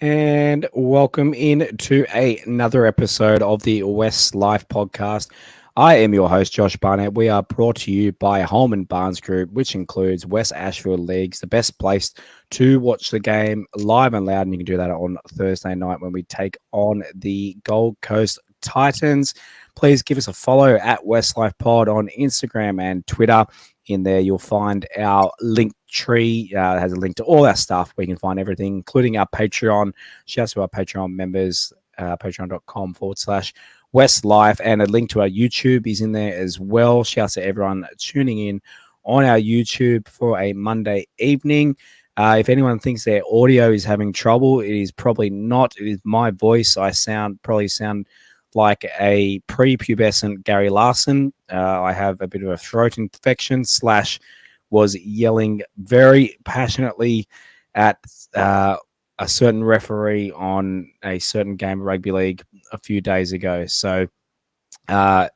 And welcome in to another episode of the WestsLife Podcast. I am your host, Josh Barnett. We are brought to you by Holman Barnes Group, which includes West Ashfield Leagues, the best place to watch the game live and loud. And you can do that on Thursday night when we take on the Gold Coast Titans. Please give us a follow at WestsLife Pod on Instagram and Twitter. In there, you'll find our link tree. It has a link to all our stuff where you can find everything, including our Patreon. Shout out to our Patreon members, patreon.com/WestLife. And a link to our YouTube is in there as well. Shout out to everyone tuning in on our YouTube for a Monday evening. If anyone thinks their audio is having trouble, it is probably not. It is my voice. I probably sound like a prepubescent Gary Larson. I have a bit of a throat infection / was yelling very passionately at a certain referee on a certain game of rugby league a few days ago. So, Mr.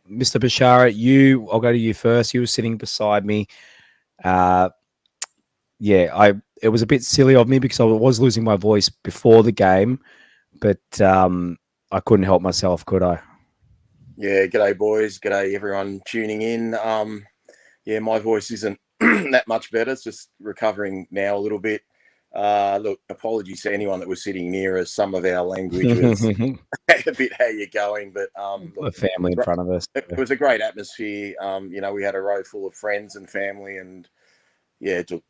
Bashara, I'll go to you first. You were sitting beside me. It was a bit silly of me because I was losing my voice before the game, but I couldn't help myself, could I? Yeah, g'day boys, g'day everyone tuning in. My voice isn't that much better. It's just recovering now a little bit. Look, apologies to anyone that was sitting near us. Some of our language was a bit how you're going, but the family in front of us. It was a great atmosphere. We had a row full of friends and family, and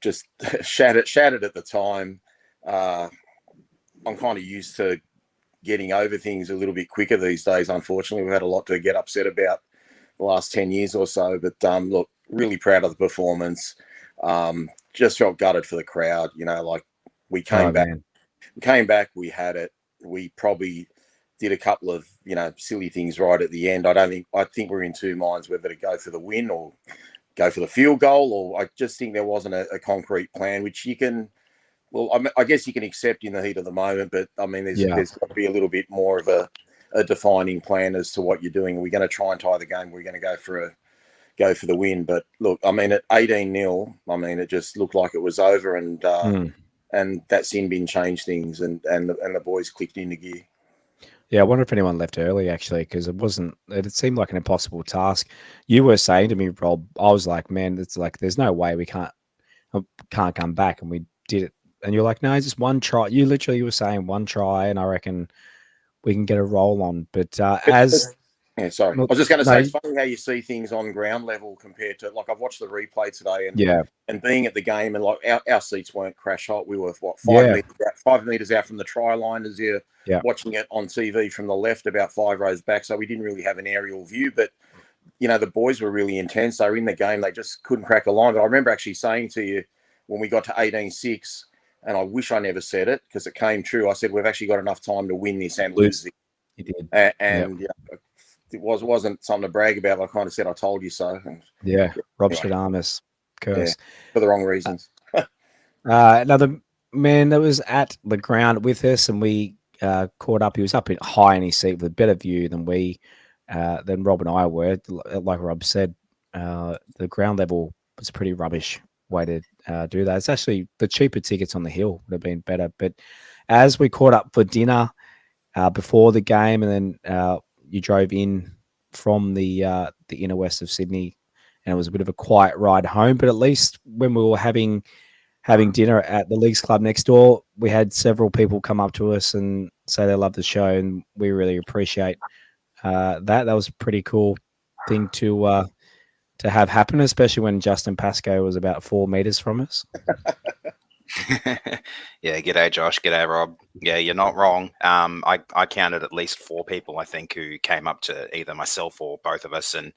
just shattered at the time. I'm kind of used to getting over things a little bit quicker these days. Unfortunately, we've had a lot to get upset about the last 10 years or so, but look, really proud of the performance. Just felt gutted for the crowd. We came back, we had it. We probably did a couple of, silly things right at the end. I think we're in two minds whether to go for the win or go for the field goal, or I just think there wasn't a concrete plan, which you can, I guess you can accept in the heat of the moment, but I mean, there's got to be a little bit more of a defining plan as to what you're doing. Are we going to try and tie the game? We're going to go for the win. But look, I mean, at 18-0, I mean, it just looked like it was over, and that sin bin changed things, and the boys clicked into gear. Yeah, I wonder if anyone left early, actually, because it seemed like an impossible task. You were saying to me, Rob, I was like, man, it's like, there's no way we can't come back, and we did it. And you're like, no, it's just one try. You were saying one try, and I reckon we can get a roll on. But sorry. I was just going to say, it's funny how you see things on ground level compared to, like, I've watched the replay today, and being at the game, and like our seats weren't crash hot. We were 5 meters out from the try line as you're watching it on TV from the left, about 5 rows back. So we didn't really have an aerial view, but the boys were really intense. They were in the game. They just couldn't crack a line. But I remember actually saying to you when we got to 18-6, and I wish I never said it because it came true. I said, we've actually got enough time to win this and lose this. You did. It wasn't something to brag about. I kind of said, I told you so. And, Rob Stradamus curse. For the wrong reasons. Another man that was at the ground with us, and we caught up. He was up high in his seat with a better view than Rob and I were. Like Rob said, the ground level was pretty rubbish way to do that. It's actually the cheaper tickets on the hill would have been better. But as we caught up for dinner before the game, and then you drove in from the inner west of Sydney, and it was a bit of a quiet ride home. But at least when we were having dinner at the Leagues Club next door, we had several people come up to us and say they love the show, and we really appreciate that. That was a pretty cool thing to have happen, especially when Justin Pascoe was about 4 meters from us. Yeah, g'day Josh, g'day Rob. Yeah, you're not wrong. I counted at least 4 people, I think, who came up to either myself or both of us and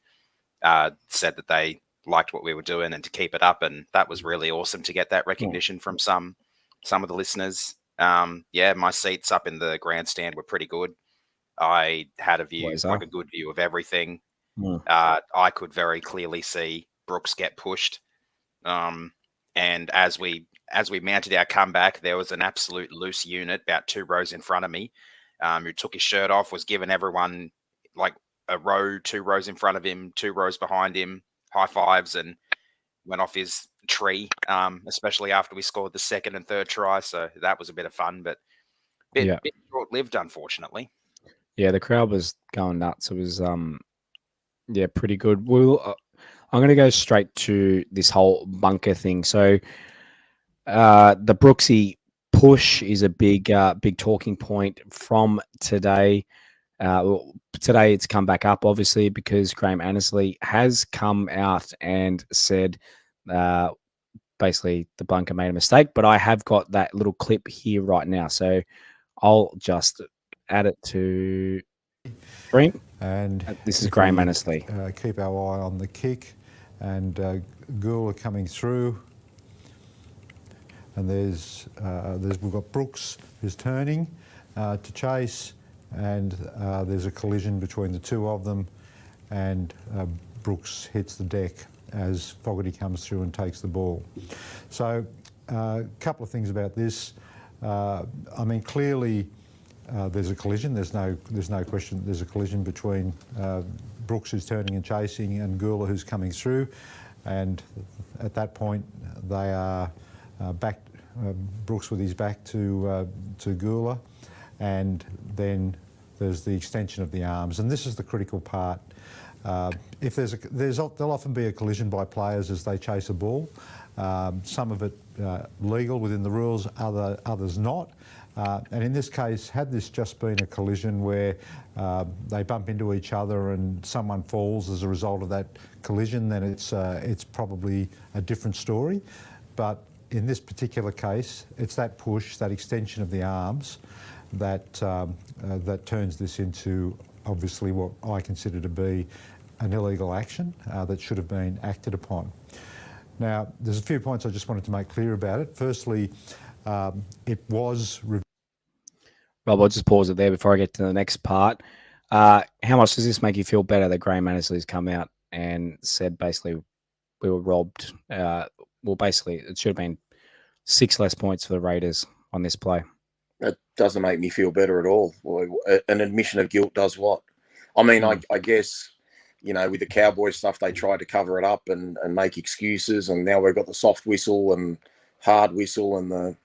said that they liked what we were doing and to keep it up, and that was really awesome to get that recognition from some of the listeners. My seats up in the grandstand were pretty good. I had a good view of everything. I could very clearly see Brooks get pushed, and as we mounted our comeback, there was an absolute loose unit about 2 rows in front of me, who took his shirt off, was giving everyone like a row, 2 rows in front of him, 2 rows behind him, high fives, and went off his tree, especially after we scored the second and third try. So that was a bit of fun. But Yeah. bit short-lived, unfortunately. Yeah, the crowd was going nuts. It was yeah, pretty good. I'm going to go straight to this whole bunker thing. So the Brooksy push is a big talking point from today. Today it's come back up, obviously, because Graham Annesley has come out and said basically the bunker made a mistake. But I have got that little clip here right now, so I'll just add it to screen. And This is if Graham we, Annesley. Keep our eye on the kick, and Gould coming through. And we've got Brooks who's turning to chase, and there's a collision between the two of them, and Brooks hits the deck as Fogarty comes through and takes the ball. So a couple of things about this. I mean, clearly there's a collision. There's no question. There's a collision between Brooks who's turning and chasing and Gula who's coming through, and at that point they are back. Brooks with his back to Gula, and then there's the extension of the arms, and this is the critical part. If there'll often be a collision by players as they chase a ball. Some of it legal within the rules, others not. And in this case, had this just been a collision where they bump into each other and someone falls as a result of that collision, then it's probably a different story. But in this particular case, it's that push, that extension of the arms, that turns this into obviously what I consider to be an illegal action that should have been acted upon. Now, there's a few points I just wanted to make clear about it. Firstly, it was... Rob, I'll just pause it there before I get to the next part. How much does this make you feel better that Graham Annesley's come out and said basically we were robbed? Well, basically, it should have been 6 less points for the Raiders on this play. It doesn't make me feel better at all. An admission of guilt does what? I mean, I guess, you know, with the Cowboys stuff, they tried to cover it up and make excuses, and now we've got the soft whistle and hard whistle and the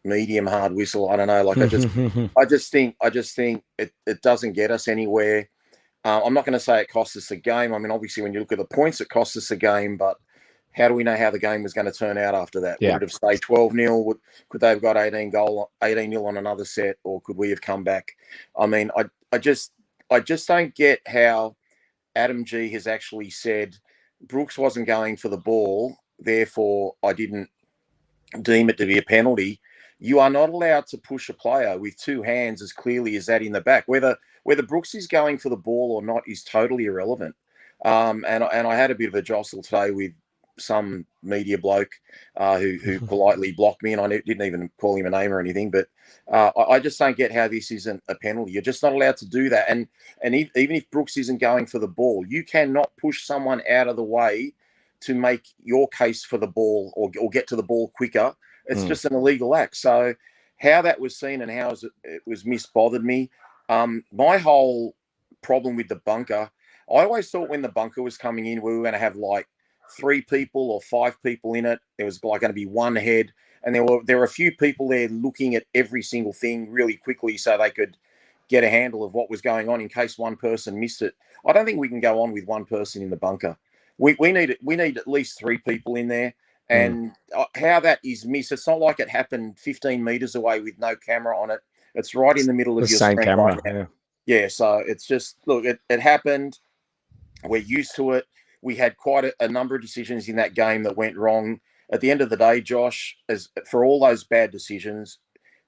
medium hard whistle. I don't know. Like I just think it doesn't get us anywhere. I'm not going to say it cost us a game. I mean, obviously, when you look at the points, it cost us a game, but how do we know how the game was going to turn out after that? Yeah. Would it have stayed 12-0? Could they have got 18-0 on another set, or could we have come back? I mean, I just don't get how Adam G has actually said Brooks wasn't going for the ball, therefore I didn't deem it to be a penalty. You are not allowed to push a player with two hands as clearly as that in the back. Whether Brooks is going for the ball or not is totally irrelevant. And I had a bit of a jostle today with some media bloke who politely blocked me, and I didn't even call him a name or anything. But I just don't get how this isn't a penalty. You're just not allowed to do that. And even if Brooks isn't going for the ball, you cannot push someone out of the way to make your case for the ball or get to the ball quicker. It's just an illegal act. So how that was seen and how it was missed bothered me. My whole problem with the bunker, I always thought when the bunker was coming in, we were going to have like 3 people or 5 people in it. There was like going to be one head, and there were a few people there looking at every single thing really quickly so they could get a handle of what was going on in case one person missed it. I don't think we can go on with one person in the bunker. We need at least 3 people in there. And how that is missed, it's not like it happened 15 meters away with no camera on it. It's right in the middle of your same screen camera. right now. Yeah, so it's just, look, it happened. We're used to it. We had quite a number of decisions in that game that went wrong. At the end of the day, Josh, as for all those bad decisions,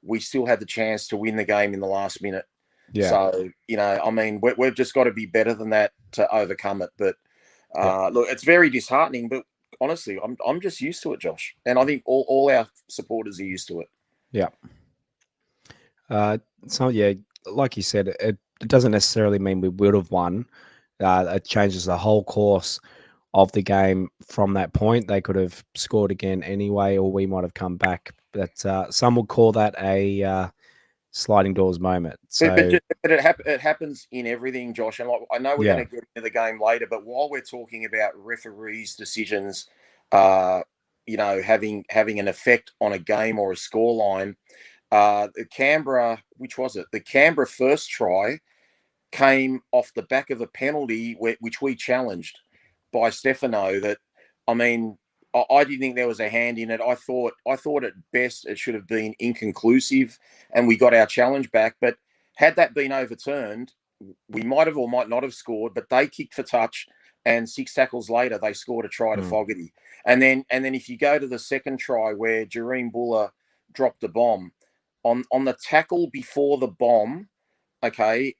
we still had the chance to win the game in the last minute. Yeah. So, you know, I mean, we've just got to be better than that to overcome it. But look, it's very disheartening, but honestly, I'm just used to it, Josh. And I think all our supporters are used to it. Yeah. So, yeah, like you said, it doesn't necessarily mean we would have won. It changes the whole course of the game from that point. They could have scored again anyway, or we might have come back. But some would call that a sliding doors moment. So, but it happens in everything, Josh. And like, I know we're going to get into the game later, but while we're talking about referees' decisions, you know, having an effect on a game or a scoreline, the Canberra, which was it? The Canberra first try came off the back of a penalty which we challenged by Stefano. That, I mean, I didn't think there was a hand in it. I thought at best it should have been inconclusive, and we got our challenge back. But had that been overturned, we might have or might not have scored. But they kicked for touch, and 6 tackles later they scored a try to Fogarty. And then if you go to the second try where Jareem Buller dropped the bomb on the tackle before the bomb, okay,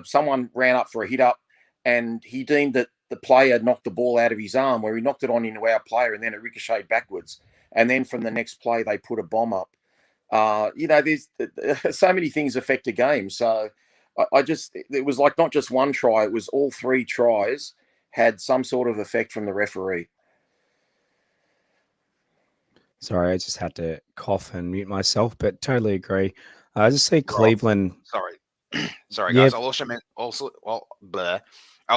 someone ran up for a hit up, and he deemed that the player knocked the ball out of his arm, where he knocked it on into our player, and then it ricocheted backwards. And then from the next play, they put a bomb up. There's so many things affect a game. So it was like not just one try; it was all 3 tries had some sort of effect from the referee. Sorry, I just had to cough and mute myself, but totally agree. I just see Cleveland. Sorry, Yeah. guys. I'll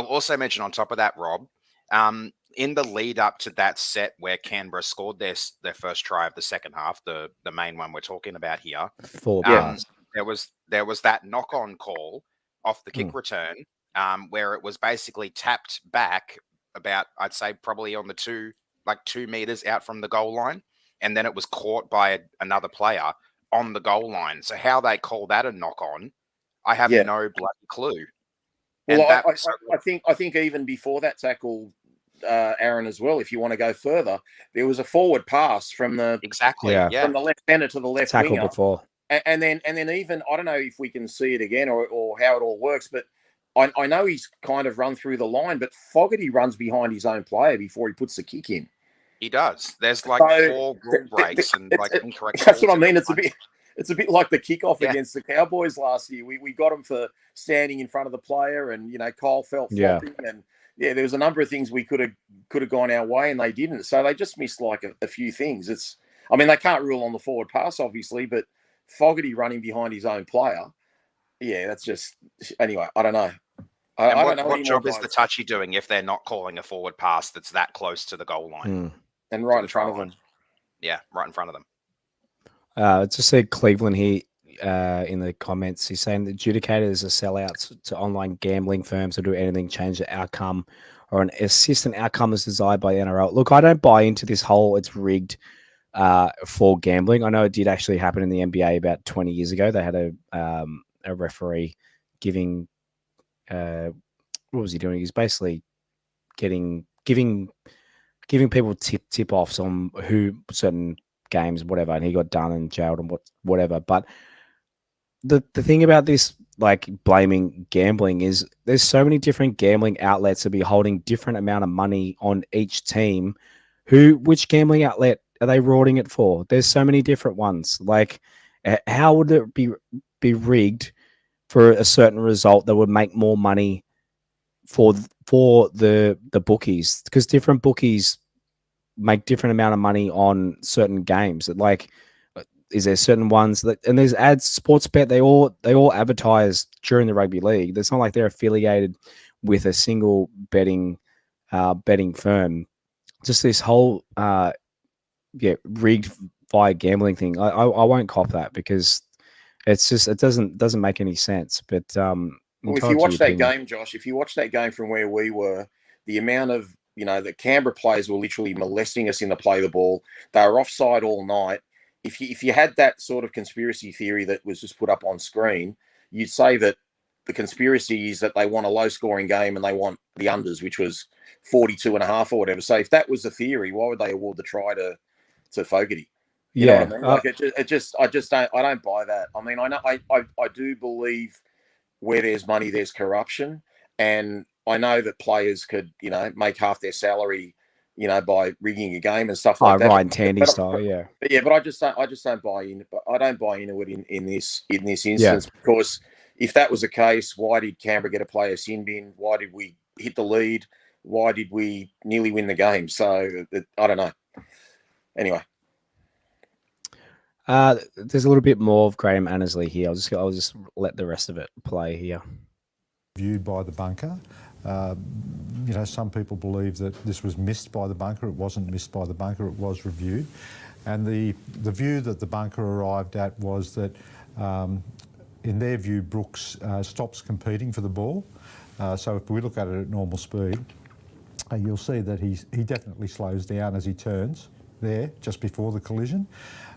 also mention on top of that, Rob, in the lead up to that set where Canberra scored their first try of the second half, the main one we're talking about here, there was that knock-on call off the kick return, where it was basically tapped back about, I'd say probably on the 2 meters out from the goal line, and then it was caught by another player on the goal line. So how they call that a knock-on, I have no bloody clue. Well, I think even before that tackle, Aaron, as well, if you want to go further, there was a forward pass from the from the left centre to the left tackle winger before, and then even, I don't know if we can see it again or how it all works, but I know he's kind of run through the line, but Fogarty runs behind his own player before he puts the kick in. He does. There's 4 ball breaks and incorrect. That's what I mean. It's a bit like the kickoff against the Cowboys last year. We got him for standing in front of the player, and Kyle felt flopping, and there was a number of things we could have gone our way, and they didn't. So they just missed a few things. They can't rule on the forward pass, obviously, but Fogarty running behind his own player, that's just, anyway. I don't know. I don't know what job is the touchy doing if they're not calling a forward pass that's that close to the goal line and right in front of them? Yeah, right in front of them. It just said Cleveland here in the comments. He's saying the adjudicators are sellouts to online gambling firms who do anything to change the outcome or assist an outcome as desired by the NRL. Look, I don't buy into this whole it's rigged for gambling. I know it did actually happen in the NBA about 20 years ago. They had a referee giving what was he doing? He's basically giving people tip offs on who certain games, whatever, and he got done and jailed and whatever. But the thing about this, blaming gambling, is there's so many different gambling outlets that be holding different amount of money on each team. Which gambling outlet are they rorting it for? There's so many different ones. How would it be rigged for a certain result that would make more money for the bookies? Because different bookies make different amount of money on certain games. Is there certain ones and there's ads, sports bet, they all advertise during the rugby league. It's not like they're affiliated with a single betting firm. Just this whole rigged via gambling thing. I won't cop that because it's just, it doesn't make any sense. But if you watch that game, Josh, if you watch that game from where we were, the amount of the Canberra players were literally molesting us in the play the ball. They were offside all night. If you had that sort of conspiracy theory that was just put up on screen, you'd say that the conspiracy is that they want a low-scoring game and they want the unders, which was 42.5 or whatever. So if that was the theory, why would they award the try to Fogarty? You know what I mean? I don't buy that. I mean, I do believe where there's money, there's corruption, and I know that players could, make half their salary, by rigging a game and stuff like that. Ryan Tandy style, yeah. But I just don't buy in. But I don't buy into it in this instance because if that was the case, why did Canberra get a player sin bin? Why did we hit the lead? Why did we nearly win the game? So I don't know. Anyway. There's a little bit more of Graham Annesley here. I'll just let the rest of it play here. Viewed by the bunker. Some people believe that this was missed by the bunker. It wasn't missed by the bunker. It was reviewed. And the view that the bunker arrived at was that, in their view, Brooks stops competing for the ball. So if we look at it at normal speed, you'll see that he definitely slows down as he turns there just before the collision.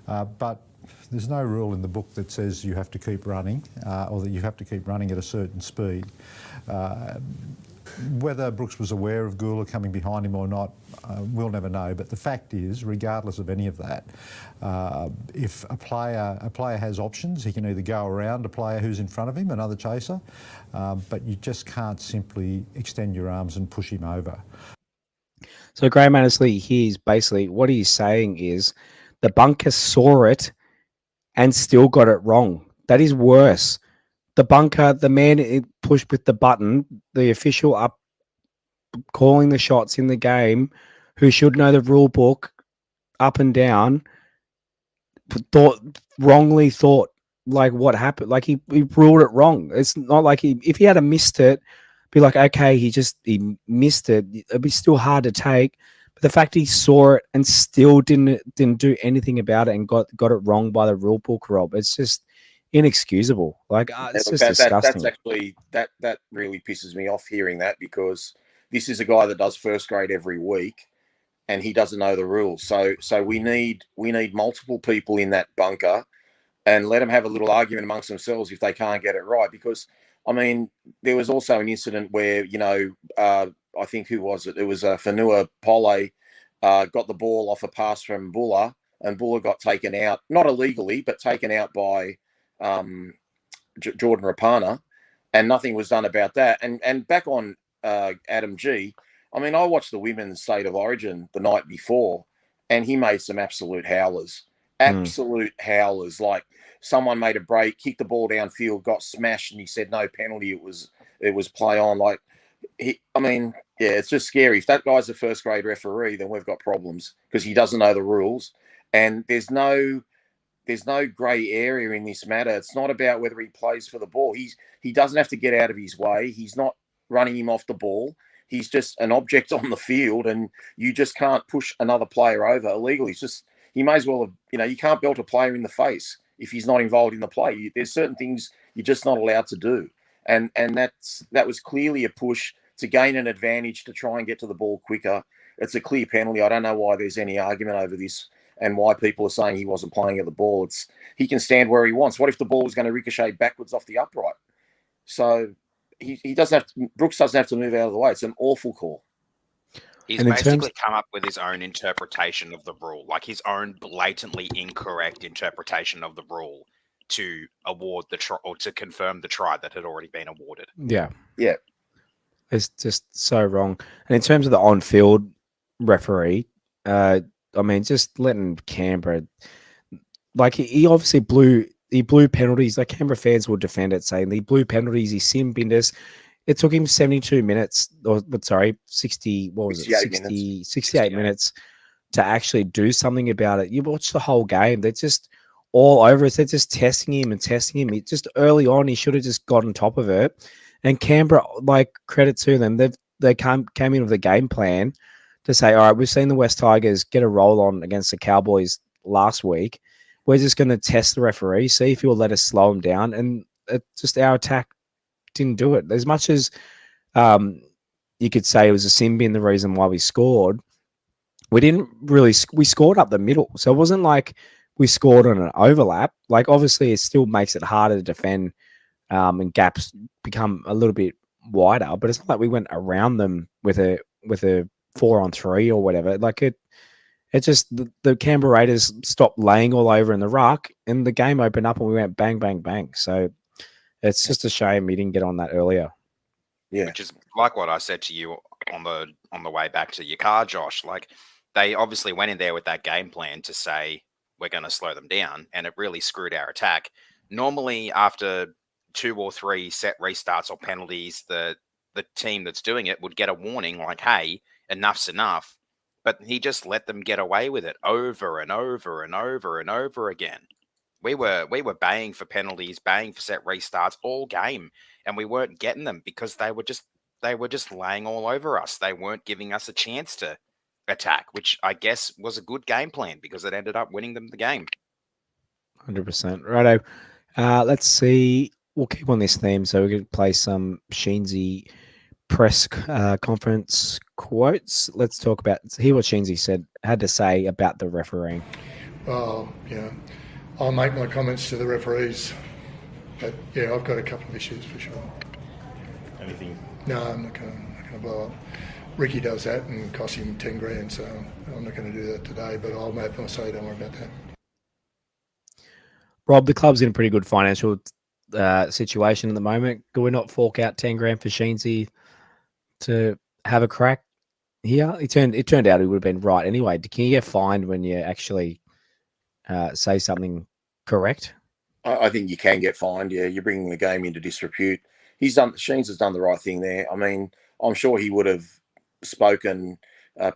But there's no rule in the book that says you have to keep running or that you have to keep running at a certain speed. Whether Brooks was aware of Gula coming behind him or not, we'll never know. But the fact is, regardless of any of that, if a player has options, he can either go around a player who's in front of him, another chaser, but you just can't simply extend your arms and push him over. So Graham Annesley, he's basically what he's saying is the bunker saw it and still got it wrong. That is worse. The bunker, the man pushed with the button, the official up calling the shots in the game, who should know the rule book up and down, wrongly thought like what happened. Like he ruled it wrong. It's not like if he had missed it, be like, okay, he missed it. It'd be still hard to take. But the fact he saw it and still didn't do anything about it and got it wrong by the rule book, Rob, it's just inexcusable. Like it's just disgusting. That's actually that really pisses me off hearing that, because this is a guy that does first grade every week and he doesn't know the rules. So we need multiple people in that bunker and let them have a little argument amongst themselves if they can't get it right. Because I mean, there was also an incident where, I think who was it? It was Fanua Pole got the ball off a pass from Buller, and Buller got taken out, not illegally, but taken out by Jordan Rapana, and nothing was done about that. And back on Adam G, I mean, I watched the Women's State of Origin the night before, and he made some absolute howlers. Howlers. Like someone made a break, kicked the ball downfield, got smashed, and he said no penalty. It was play on. Like it's just scary. If that guy's a first grade referee, then we've got problems, because he doesn't know the rules, and there's no grey area in this matter. It's not about whether he plays for the ball. He doesn't have to get out of his way. He's not running him off the ball. He's just an object on the field, and you just can't push another player over illegally. It's just, he may as well have, you can't belt a player in the face if he's not involved in the play. There's certain things you're just not allowed to do. And that was clearly a push to gain an advantage to try and get to the ball quicker. It's a clear penalty. I don't know why there's any argument over this and why people are saying he wasn't playing at the ball. He can stand where he wants. What if the ball was going to ricochet backwards off the upright? So Brooks doesn't have to move out of the way. It's an awful call. He's basically come up with his own interpretation of the rule, like his own blatantly incorrect interpretation of the rule to award the try, or to confirm the try that had already been awarded. Yeah. Yeah. It's just so wrong. And in terms of the on-field referee, just letting Canberra, like he obviously blew penalties. Like Canberra fans will defend it, saying he blew penalties, he sin binned us. It took him 68 minutes to actually do something about it. You watch the whole game, they're just all over us. They're just testing him. Just early on, he should have just got on top of it. And Canberra, like, credit to them, they came in with a game plan to say, all right, we've seen the West Tigers get a roll on against the Cowboys last week. We're just going to test the referee, see if he'll let us slow him down. And our attack didn't do it. As much as you could say it was a sin bin, the reason why we scored, we scored up the middle. So it wasn't like we scored on an overlap. Like, obviously, it still makes it harder to defend, and gaps become a little bit wider, but it's not like we went around them with a 4-on-3 or whatever. Like it just, the Canberra Raiders stopped laying all over in the ruck, and the game opened up and we went bang, bang, bang. So it's just a shame we didn't get on that earlier. Yeah. Which is like what I said to you on the way back to your car, Josh. Like, they obviously went in there with that game plan to say we're going to slow them down, and it really screwed our attack. Normally, after 2 or 3 set restarts or penalties, the team that's doing it would get a warning like, hey, enough's enough. But he just let them get away with it over and over and over and over again. We were baying for penalties, baying for set restarts all game, and we weren't getting them because they were just laying all over us. They weren't giving us a chance to attack, which I guess was a good game plan because it ended up winning them the game. 100%. Righto. Let's see. We'll keep on this theme. So we're going to play some Sheensy press conference quotes. Let's talk about hear what Sheensy had to say about the refereeing. Well, I'll make my comments to the referees, but I've got a couple of issues for sure. Anything? No, I'm not going to blow up. Ricky does that and costs him 10 grand, so I'm not going to do that today, but I'll make my say, don't worry about that. Rob, the club's in a pretty good financial situation at the moment. Could we not fork out 10 grand for Sheensy to have a crack here? It turned out he would have been right anyway. Can you get fined when you actually say something correct? I think you can get fined. Yeah, you're bringing the game into disrepute. Sheens has done the right thing there. I mean, I'm sure he would have spoken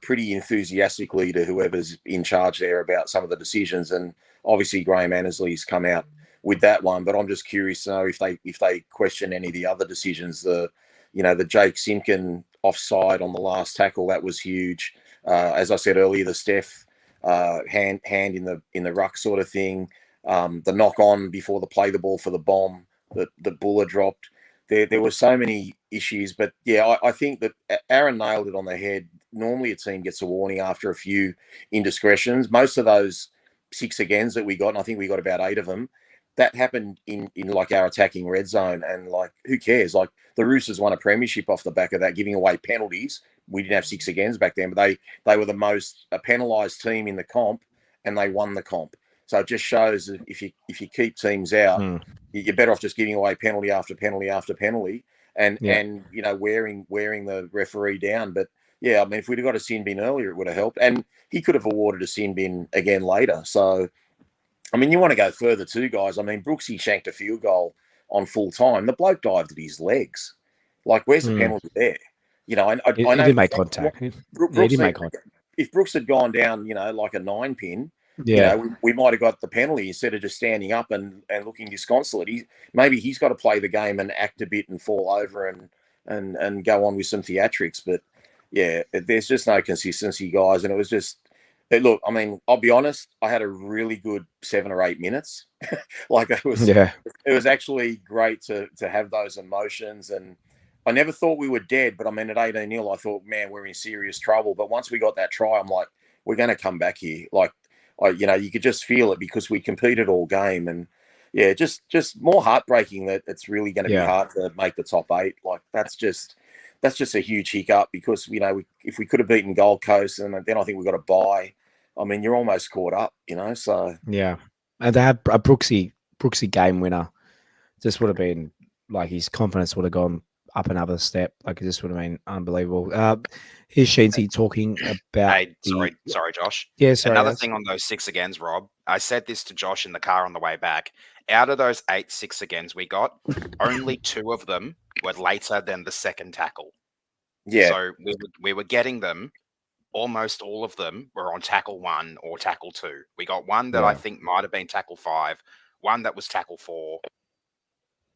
pretty enthusiastically to whoever's in charge there about some of the decisions, and obviously Graham Annesley's come out with that one. But I'm just curious to know if they question any of the other decisions. The Jake Simkin offside on the last tackle, that was huge. As I said earlier, the Steph hand in the ruck sort of thing. The knock on before the ball for the bomb that Buller dropped. There were so many issues, but I think that Aaron nailed it on the head. Normally a team gets a warning after a few indiscretions. Most of those 6 agains that we got, and I think we got about 8 of them, that happened in like our attacking red zone. And like, who cares? Like the Roosters won a premiership off the back of that, giving away penalties. We didn't have 6 agains back then, but they were the most penalised team in the comp, and they won the comp. So it just shows that if you keep teams out, you're better off just giving away penalty after penalty after penalty, and wearing the referee down. But I mean, if we'd have got a sin bin earlier, it would have helped, and he could have awarded a sin bin again later. So, I mean, you want to go further too, guys. I mean, Brooksy shanked a field goal on full time. The bloke dived at his legs. Like, where's the penalty there? I know he did make contact. He did make contact. If Brooks had gone down, like a 9 pin. We might have got the penalty instead of just standing up and looking disconsolate. Maybe he's got to play the game and act a bit and fall over and go on with some theatrics. But there's just no consistency, guys. And it was just, look, I mean, I'll be honest, I had a really good 7 or 8 minutes. Like it was actually great to have those emotions. And I never thought we were dead, but I mean, at 18-0, I thought, man, we're in serious trouble. But once we got that try, I'm like, we're going to come back here. Like, you could just feel it because we competed all game, and just more heartbreaking that it's really going to be hard to make the top 8. Like that's just a huge hiccup because if we could have beaten Gold Coast, and then I think we got a bye. I mean, you're almost caught up, So and they had a Brooksy game winner. Just would have been like his confidence would have gone up another step. Like this would have been unbelievable. Here's Sheensy talking about. Hey, sorry, Josh. Yeah, sorry. Another thing on those 6 agains, Rob. I said this to Josh in the car on the way back. Out of those 8 6 agains we got, only 2 of them were later than the second tackle. Yeah. So we were getting them. Almost all of them were on tackle 1 or tackle 2. We got one that I think might have been tackle 5, one that was tackle 4.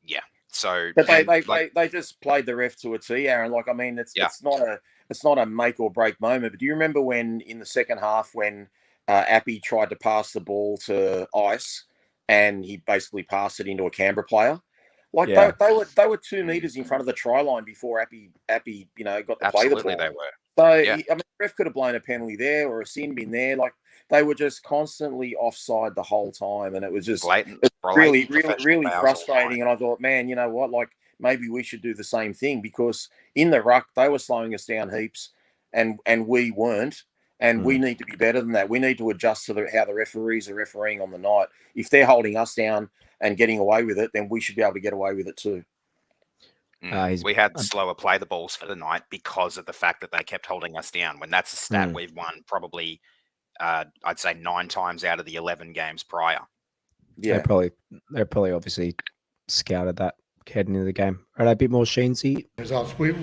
Yeah. So, but they just played the ref to a T, Aaron. Like, I mean, it's not a make or break moment. But do you remember when in the second half when Appy tried to pass the ball to Ice and he basically passed it into a Canberra player? Like they were 2 meters in front of the try line before Appy got to play the ball. They were. So I mean, the ref could have blown a penalty there or a sin bin there. Like they were just constantly offside the whole time, and it was just really frustrating. And I thought, man, you know what? Like maybe we should do the same thing because in the ruck they were slowing us down heaps, and we weren't. And we need to be better than that. We need to adjust to how the referees are refereeing on the night. If they're holding us down and getting away with it, then we should be able to get away with it too. We had slower play the balls for the night because of the fact that they kept holding us down. When that's a stat we've won probably, I'd say 9 times out of the 11 games prior. Yeah, they're probably obviously scouted that heading into the game. Right, a bit more Sheensy. Results. We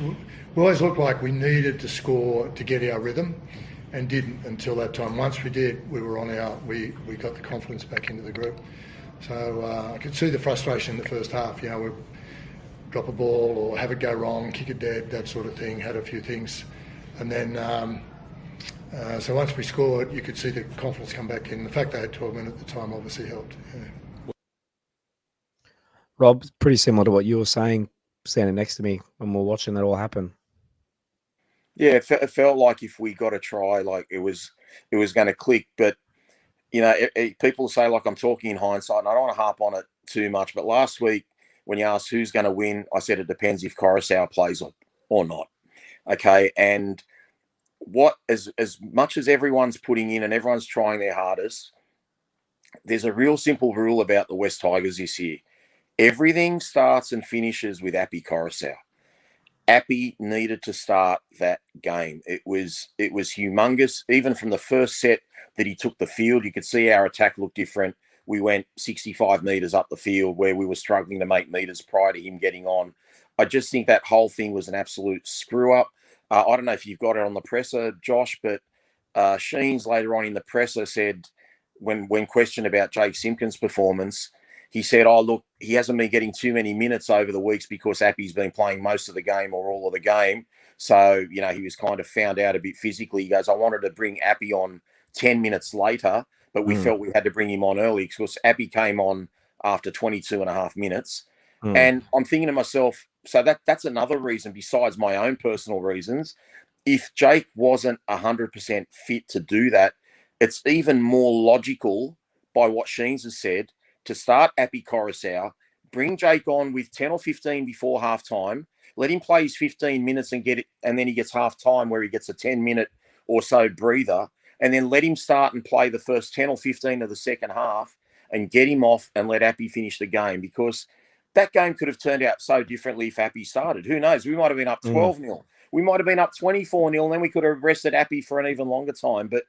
always looked like we needed to score to get our rhythm, and didn't until that time. Once we did, we were on our. We got the confidence back into the group. So I could see the frustration in the first half. We drop a ball or have it go wrong, kick it dead, that sort of thing. Had a few things, and then So once we scored, you could see the confidence come back in. The fact they had 12 men at the time obviously helped. Yeah. Rob, pretty similar to what you were saying, standing next to me when we were watching that all happen. Yeah, it felt like if we got a try, like it was going to click. But people say like I'm talking in hindsight, and I don't want to harp on it too much. But last week, when you asked who's going to win, I said it depends if Coruscant plays or not. Okay, and as much as everyone's putting in and everyone's trying their hardest, there's a real simple rule about the West Tigers this year. Everything starts and finishes with Appy Coruscant. Appy needed to start that game. It was humongous. Even from the first set that he took the field, you could see our attack looked different. We went 65 metres up the field where we were struggling to make metres prior to him getting on. I just think that whole thing was an absolute screw up. I don't know if you've got it on the presser, Josh, but Sheens later on in the presser said, when questioned about Jake Simpkins' performance, he said, oh, look, he hasn't been getting too many minutes over the weeks because Appy's been playing most of the game or all of the game. So, he was kind of found out a bit physically. He goes, I wanted to bring Appy on 10 minutes later, but we felt we had to bring him on early because Appy came on after 22 and a half minutes. And I'm thinking to myself, so that's another reason besides my own personal reasons. If Jake wasn't 100% fit to do that, it's even more logical by what Sheens has said to start Appy Coruscant, bring Jake on with 10 or 15 before halftime, let him play his 15 minutes and get it, and then he gets halftime where he gets a 10-minute or so breather, and then let him start and play the first 10 or 15 of the second half and get him off and let Appy finish the game, because that game could have turned out so differently if Appy started. Who knows? We might have been up 12-0. We might have been up 24-0, and then we could have rested Appy for an even longer time. But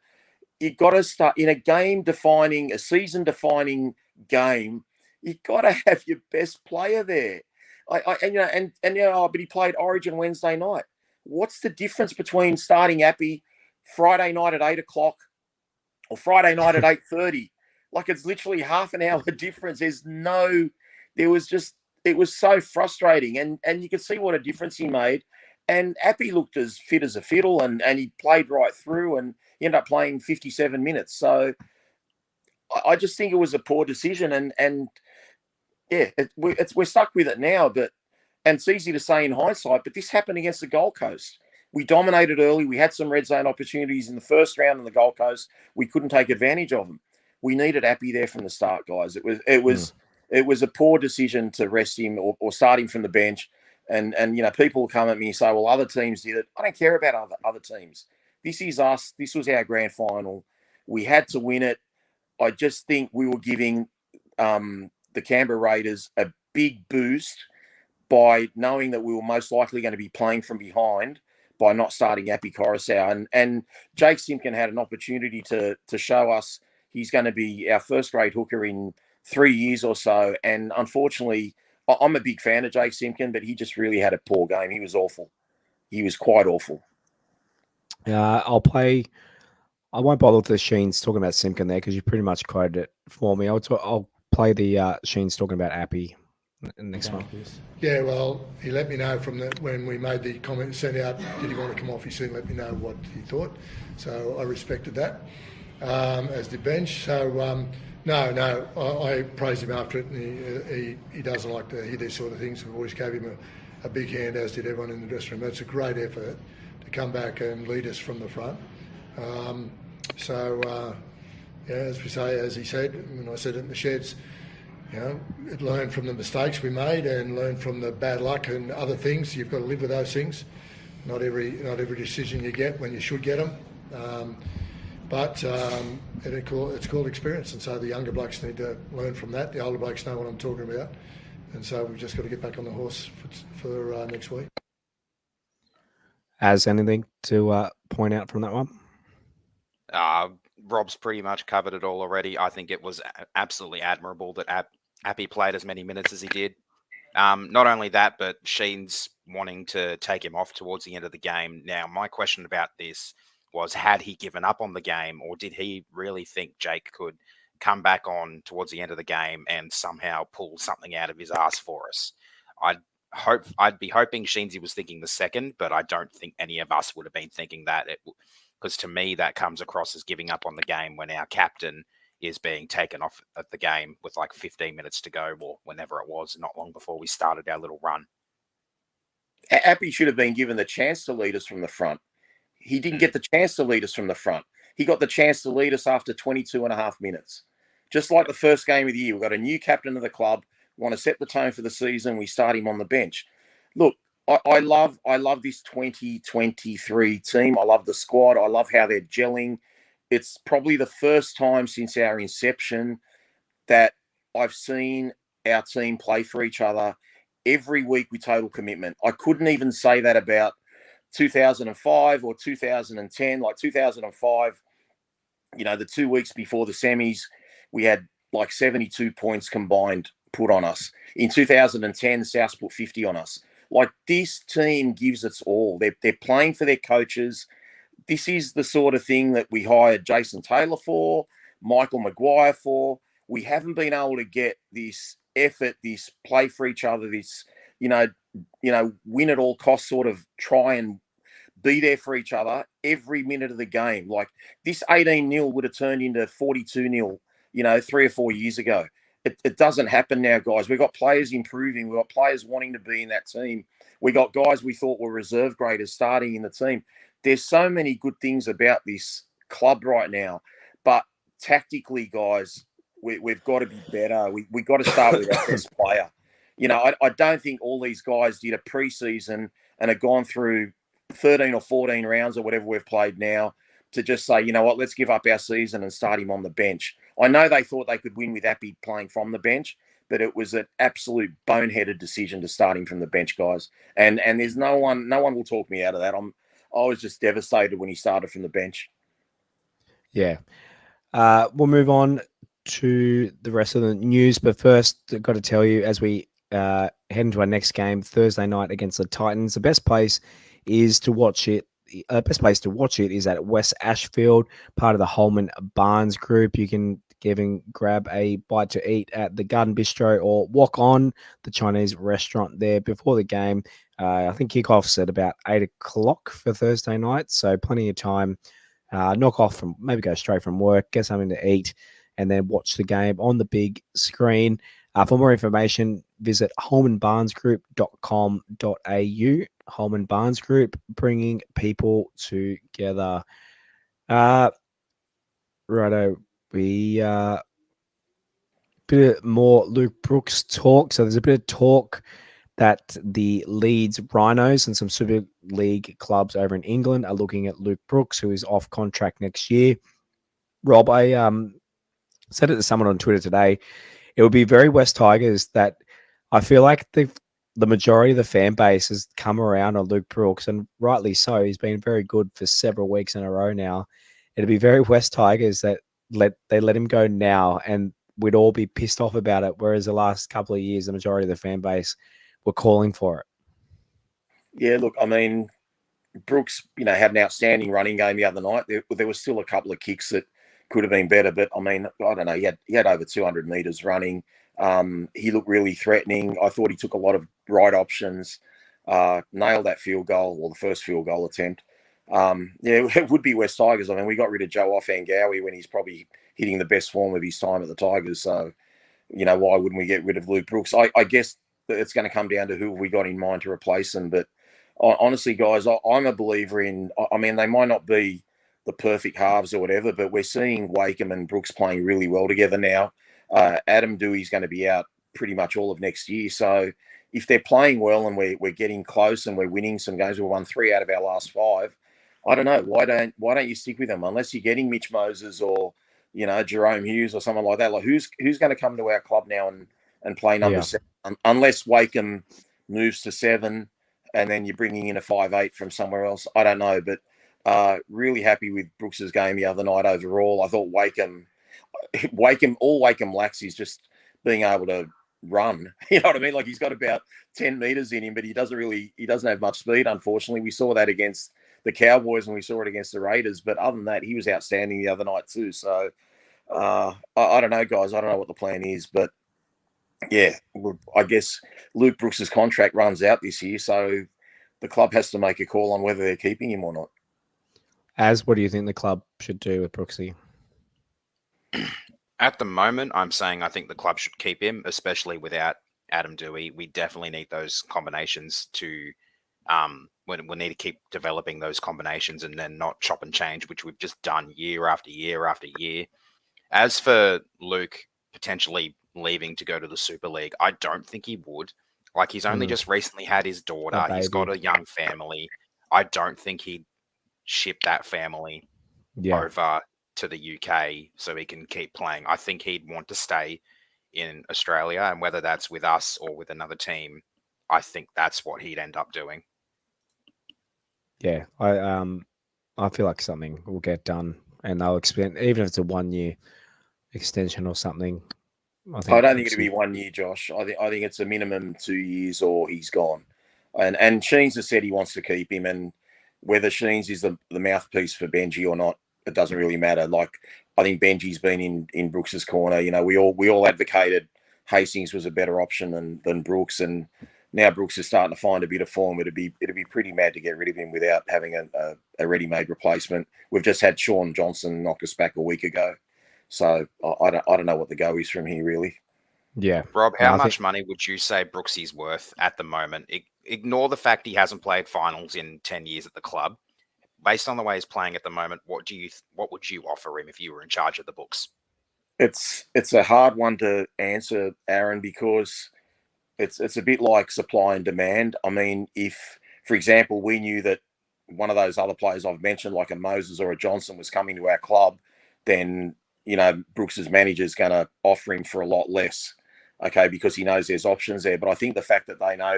you've got to start in a season-defining game. You've got to have your best player there. But he played Origin Wednesday night. What's the difference between starting Appy Friday night at 8 o'clock or Friday night at 8:30? Like, it's literally half an hour difference. It was so frustrating, and you could see what a difference he made. And Appy looked as fit as a fiddle, and he played right through, and he ended up playing 57 minutes. So I just think it was a poor decision, and we're stuck with it now. And it's easy to say in hindsight, but this happened against the Gold Coast. We dominated early. We had some red zone opportunities in the first round on the Gold Coast. We couldn't take advantage of them. We needed Appy there from the start, guys. It was a poor decision to rest him or start him from the bench. And people come at me and say, well, other teams did it. I don't care about other teams. This is us. This was our grand final. We had to win it. I just think we were giving the Canberra Raiders a big boost by knowing that we were most likely going to be playing from behind by not starting Appy Coruscant. And Jake Simpkin had an opportunity to show us he's going to be our first grade hooker in 3 years or so. And unfortunately, I'm a big fan of Jake Simpkin, but he just really had a poor game. He was awful. He was quite awful. I won't bother with the Sheens talking about Simpkin there because you pretty much quoted it for me. I'll play the Sheens talking about Appy next one. Yeah, well, he let me know when we made the comment sent out, did he want to come off? He soon let me know what he thought. So I respected that, as did Bench. So, no, I praised him after it, and he doesn't like to hear these sort of things. We always gave him a big hand, as did everyone in the dressing room. That's a great effort to come back and lead us from the front. As we say, as he said, when I said it in the sheds, it learned from the mistakes we made and learn from the bad luck and other things. You've got to live with those things. Not every decision you get when you should get them. It's called experience, and so the younger blokes need to learn from that. The older blokes know what I'm talking about, and so we've just got to get back on the horse for next week. As anything to point out from that one? Rob's pretty much covered it all already. I think it was absolutely admirable that Appy played as many minutes as he did. Not only that, but Sheens wanting to take him off towards the end of the game. Now, my question about this was, had he given up on the game, or did he really think Jake could come back on towards the end of the game and somehow pull something out of his ass for us? I'd be hoping Sheensy was thinking the second, but I don't think any of us would have been thinking that. Because to me, that comes across as giving up on the game when our captain is being taken off at the game with like 15 minutes to go, or whenever it was, not long before we started our little run. Appy should have been given the chance to lead us from the front. He didn't get the chance to lead us from the front. He got the chance to lead us after 22 and a half minutes. Just like the first game of the year, we've got a new captain of the club, want to set the tone for the season, we start him on the bench. Look, I love this 2023 team. I love the squad. I love how they're gelling. It's probably the first time since our inception that I've seen our team play for each other every week with total commitment. I couldn't even say that about 2005 or 2010. Like 2005, the 2 weeks before the semis, we had like 72 points combined put on us. In 2010, South put 50 on us. Like, this team gives its all. They're playing for their coaches. This is the sort of thing that we hired Jason Taylor for, Michael Maguire for. We haven't been able to get this effort, this play for each other, this, win at all costs, sort of try and be there for each other every minute of the game. Like, this 18-0 would have turned into 42-0, 3 or 4 years ago. It doesn't happen now, guys. We've got players improving. We've got players wanting to be in that team. We got guys we thought were reserve graders starting in the team. There's so many good things about this club right now. But tactically, guys, we've got to be better. We've got to start with our best player. I don't think all these guys did a preseason and have gone through 13 or 14 rounds or whatever we've played now to just say, you know what, let's give up our season and start him on the bench. I know they thought they could win with Appy playing from the bench, but it was an absolute boneheaded decision to start him from the bench, guys. And there's no one will talk me out of that. I was just devastated when he started from the bench. Yeah. We'll move on to the rest of the news, but first, I've got to tell you, as we head into our next game Thursday night against the Titans, the best place to watch it is at West Ashfield, part of the Holman Barnes Group. You can grab a bite to eat at the Garden Bistro or walk on the Chinese restaurant there before the game. I think kickoff's at about 8 o'clock for Thursday night, so plenty of time. Knock off maybe go straight from work, get something to eat, and then watch the game on the big screen. For more information, visit holmanbarnesgroup.com.au. Holman Barnes Group, bringing people together. Righto, we bit more Luke Brooks talk. So there's a bit of talk that the Leeds Rhinos and some Super League clubs over in England are looking at Luke Brooks, who is off contract next year. Rob, I said it to someone on Twitter today. It would be very West Tigers that I feel like the majority of the fan base has come around on Luke Brooks, and rightly so. He's been very good for several weeks in a row now. It'd be very West Tigers that let him go now, and we'd all be pissed off about it, whereas the last couple of years, the majority of the fan base were calling for it. Yeah, look, I mean, Brooks, had an outstanding running game the other night. There was still a couple of kicks that could have been better, but I mean, I don't know. He had over 200 meters running. He looked really threatening. I thought he took a lot of right options, nailed that field goal, or the first field goal attempt. It would be West Tigers. I mean, we got rid of Joe Ofangawi when he's probably hitting the best form of his time at the Tigers. So, why wouldn't we get rid of Luke Brooks? I guess it's going to come down to who we got in mind to replace him. But honestly, guys, I'm a believer in, I mean, they might not be the perfect halves or whatever, but we're seeing Wakeham and Brooks playing really well together now. Adam Dewey's going to be out pretty much all of next year. So if they're playing well and we're getting close and we're winning some games, we won 3 out of our last 5. I don't know. Why don't you stick with them unless you're getting Mitch Moses or, Jerome Hughes or someone like that? Like who's going to come to our club now and play number 7? Unless Wakeham moves to 7 and then you're bringing in a 5'8" from somewhere else. I don't know, but really happy with Brooks's game the other night overall. I thought Wakeham lacks is just being able to run. You know what I mean? Like he's got about 10 meters in him, but he doesn't have much speed, unfortunately. We saw that against the Cowboys and we saw it against the Raiders. But other than that, he was outstanding the other night too. So I don't know, guys. I don't know what the plan is, but yeah, I guess Luke Brooks's contract runs out this year. So the club has to make a call on whether they're keeping him or not. As what do you think the club should do with Brooksy? At the moment, I'm saying I think the club should keep him, especially without Adam Dewey. We definitely need those combinations to. We need to keep developing those combinations and then not chop and change, which we've just done year after year after year. As for Luke potentially leaving to go to the Super League, I don't think he would. Like, he's only just recently had his daughter. He's got a young family. I don't think he'd ship that family over to the UK so he can keep playing. I think he'd want to stay in Australia, and whether that's with us or with another team, I think that's what he'd end up doing. Yeah, I feel like something will get done, and they'll expand, even if it's a 1 year extension or something. I don't think it'll be 1 year, Josh. I think it's a minimum 2 years or he's gone. And Sheens has said he wants to keep him, and whether Sheens is the mouthpiece for Benji or not, it doesn't really matter. Like, I think Benji's been in Brooks's corner. You know, we all advocated Hastings was a better option than Brooks, and now Brooks is starting to find a bit of form. It'd be pretty mad to get rid of him without having a ready-made replacement. We've just had Sean Johnson knock us back a week ago, so I don't know what the go is from here, really. Yeah, Rob, how much money would you say Brooksy's worth at the moment? Ignore the fact he hasn't played finals in 10 years at the club. Based on the way he's playing at the moment, what would you offer him if you were in charge of the books? It's a hard one to answer, Aaron, because it's a bit like supply and demand. I mean, if, for example, we knew that one of those other players I've mentioned, like a Moses or a Johnson, was coming to our club, then, you know, Brooks's manager is going to offer him for a lot less, okay, because he knows there's options there. But I think the fact that they know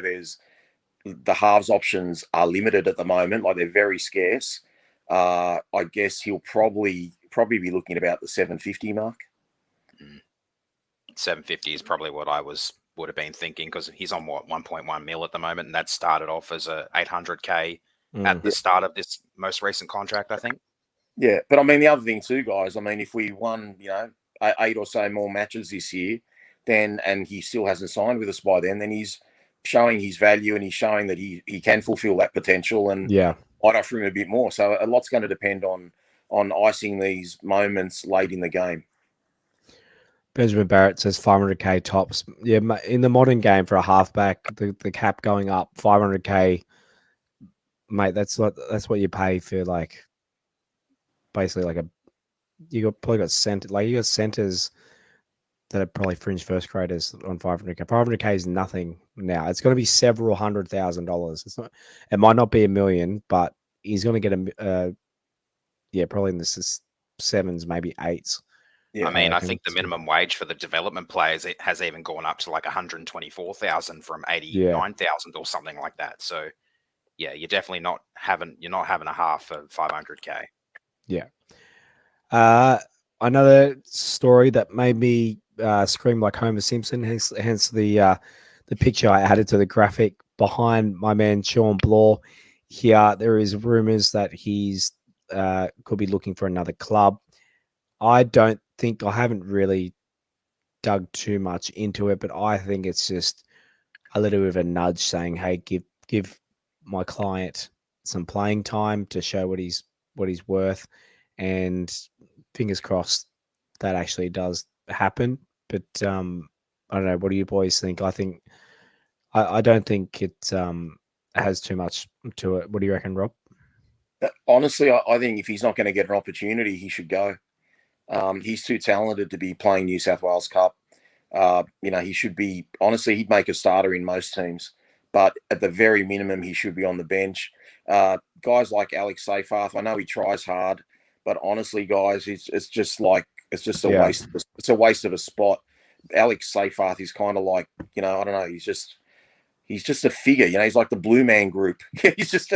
the halves options are limited at the moment, like they're very scarce, I guess he'll probably be looking about the 750 mark. 750 is probably what I would have been thinking, because he's on 1.1 mil at the moment, and that started off as a 800k at the start of this most recent contract, I think. Yeah, but I mean, the other thing too, guys, I mean, if we won, you know, 8 or so more matches this year, and he still hasn't signed with us by then he's showing his value, and he's showing that he can fulfill that potential, and I'd offer him a bit more. So a lot's going to depend on icing these moments late in the game. Benjamin Barrett says 500k tops. Yeah, in the modern game for a halfback, the cap going up 500k, mate. That's what you pay for, like, basically like you got centers that are probably fringe first graders on 500k. 500k is nothing now. It's going to be several $100,000. It's not. It might not be $1 million, but he's going to get probably in the sevens, maybe eights. Yeah, I mean, I think the minimum wage for the development players, it has even gone up to like 124,000 from 89,000 or something like that. So, yeah, you're definitely not having a half for 500k. Yeah. Another story that made me scream like Homer Simpson, hence the picture I added to the graphic behind my man Sean Blaw. Here, there is rumors that he's could be looking for another club. I haven't really dug too much into it, but I think it's just a little bit of a nudge saying, hey, give my client some playing time to show what he's worth, and fingers crossed that actually does happen. But I don't know. What do you boys think? I don't think it has too much to it. What do you reckon, Rob? Honestly, I think if he's not going to get an opportunity, he should go. He's too talented to be playing New South Wales Cup. You know, he should be, honestly, he'd make a starter in most teams, but at the very minimum, he should be on the bench. Guys like Alex Seyfarth, I know he tries hard, but honestly, guys, it's just a waste. It's a waste of a spot. Alex Seyfarth is kind of like, you know, I don't know. He's just a figure, you know. He's like the Blue Man Group. He just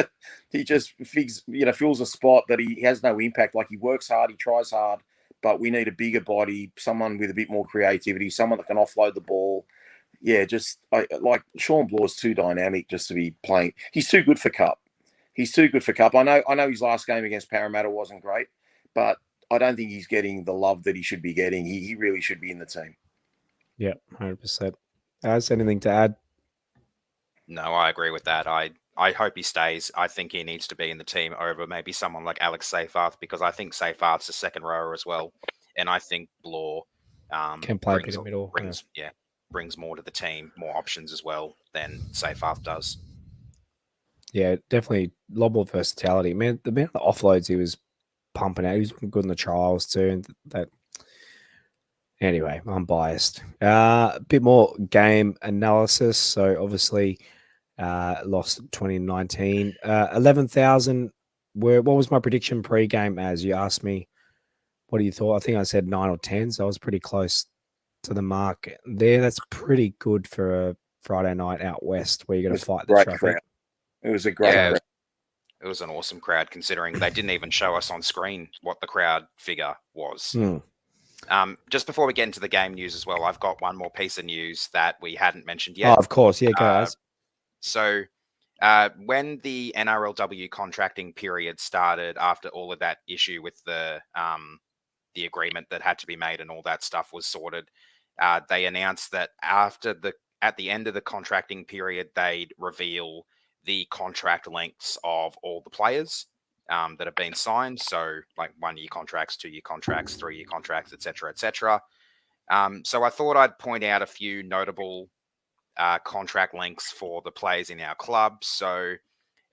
fills a spot that he has no impact. Like, he works hard, he tries hard, but we need a bigger body, someone with a bit more creativity, someone that can offload the ball. Yeah, like Sean Blaw's too dynamic just to be playing. He's too good for Cup. I know his last game against Parramatta wasn't great, but I don't think he's getting the love that he should be getting. He really should be in the team. Yeah, 100%. Anything to add? No, I agree with that. I I hope he stays. I think he needs to be in the team over maybe someone like Alex Seyfarth, because I think Seyfarth's a second rower as well, and I think Blore Can play a bit of middle. brings more to the team, more options as well than Seyfarth does. Yeah, definitely a lot more versatility. Man, the amount of offloads he was pumping out, he was good in the trials too. And that. Anyway, I'm biased. A bit more game analysis. So obviously, lost 2019. 11,000. What was my prediction pre-game? As you asked me, what do you thought? I think I said 9 or 10. So I was pretty close to the mark there. That's pretty good for a Friday night out west where you're going to fight the traffic. Crowd. It was a great crowd. It was an awesome crowd, considering they didn't even show us on screen what the crowd figure was. Just before we get into the game news as well, I've got one more piece of news that we hadn't mentioned yet. Oh, of course. Yeah, guys. So when the NRLW contracting period started, after all of that issue with the agreement that had to be made and all that stuff was sorted, they announced that at the end of the contracting period, they'd reveal the contract lengths of all the players that have been signed. So like 1-year contracts, 2-year contracts, 3-year contracts, etc., etc. So I thought I'd point out a few notable contract lengths for the players in our club. So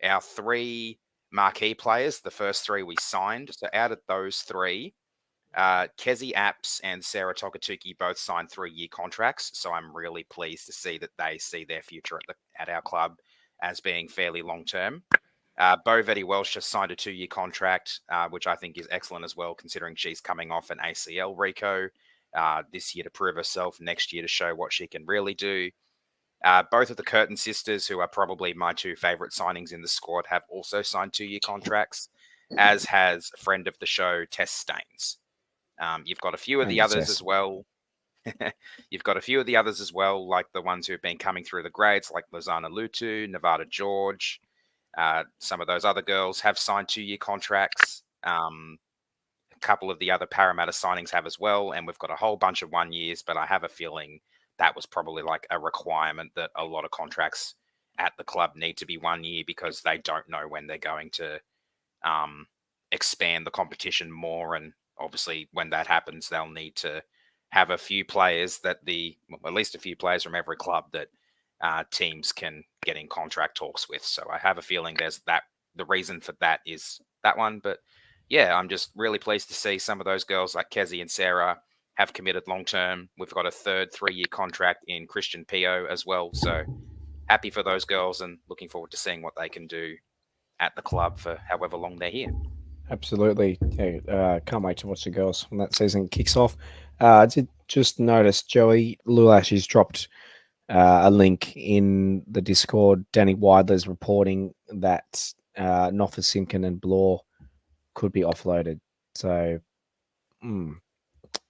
our 3 marquee players, the first 3 we signed. So out of those 3, Kezi Apps and Sarah Tokatuki both signed 3-year contracts. So I'm really pleased to see that they see their future at our club as being fairly long-term. Bo Vetti Welsh just signed a 2-year contract, which I think is excellent as well, considering she's coming off an ACL Rico this year to prove herself, next year to show what she can really do. Both of the Curtin sisters, who are probably my 2 favorite signings in the squad, have also signed 2-year contracts, as has a friend of the show, Tess Staines. You've got a few of the others as well. You've got a few of the others as well, like the ones who've been coming through the grades, like Lozana Lutu, Nevada George. Some of those other girls have signed 2-year contracts. A couple of the other Parramatta signings have as well, and we've got a whole bunch of 1 years, but I have a feeling that was probably like a requirement that a lot of contracts at the club need to be 1 year, because they don't know when they're going to expand the competition more. And obviously when that happens, they'll need to have a few players at least a few players from every club that teams can get in contract talks with. So I have a feeling the reason for that is that one. But yeah, I'm just really pleased to see some of those girls like Kezi and Sarah have committed long-term. We've got a third 3-year contract in Christian Pio as well. So happy for those girls and looking forward to seeing what they can do at the club for however long they're here. Absolutely. Yeah, can't wait to watch the girls when that season kicks off. I did just notice Joey Lulash has dropped a link in the Discord. Danny Widler's reporting that Noffa Simkin and Blore could be offloaded. So,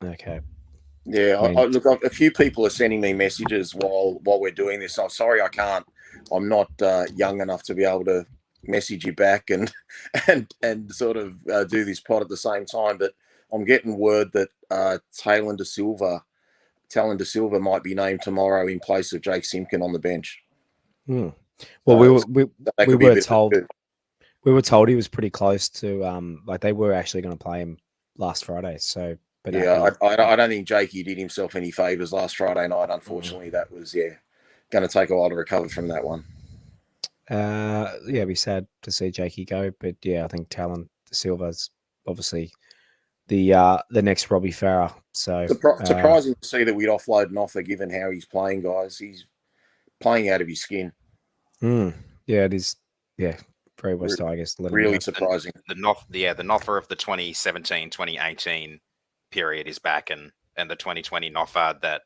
okay. Yeah, look, a few people are sending me messages while we're doing this. I'm sorry I can't. I'm not young enough to be able to message you back and sort of do this pod at the same time. But I'm getting word that Talon De Silva might be named tomorrow in place of Jake Simpkin on the bench. Well, we were told he was pretty close to like they were actually going to play him last Friday. So, but yeah, I don't think Jakey did himself any favors last Friday night. Unfortunately, that was going to take a while to recover from that one. It'd be sad to see Jakey go, but yeah, I think Talon De Silva's obviously the next Robbie Farah. So surprising to see that we'd offload an offer given how he's playing, guys. He's playing out of his skin. Yeah, it is. Yeah, very West Tigers. Really surprising. The Noffa of the 2017-2018 period is back, and the 2020 Noffa that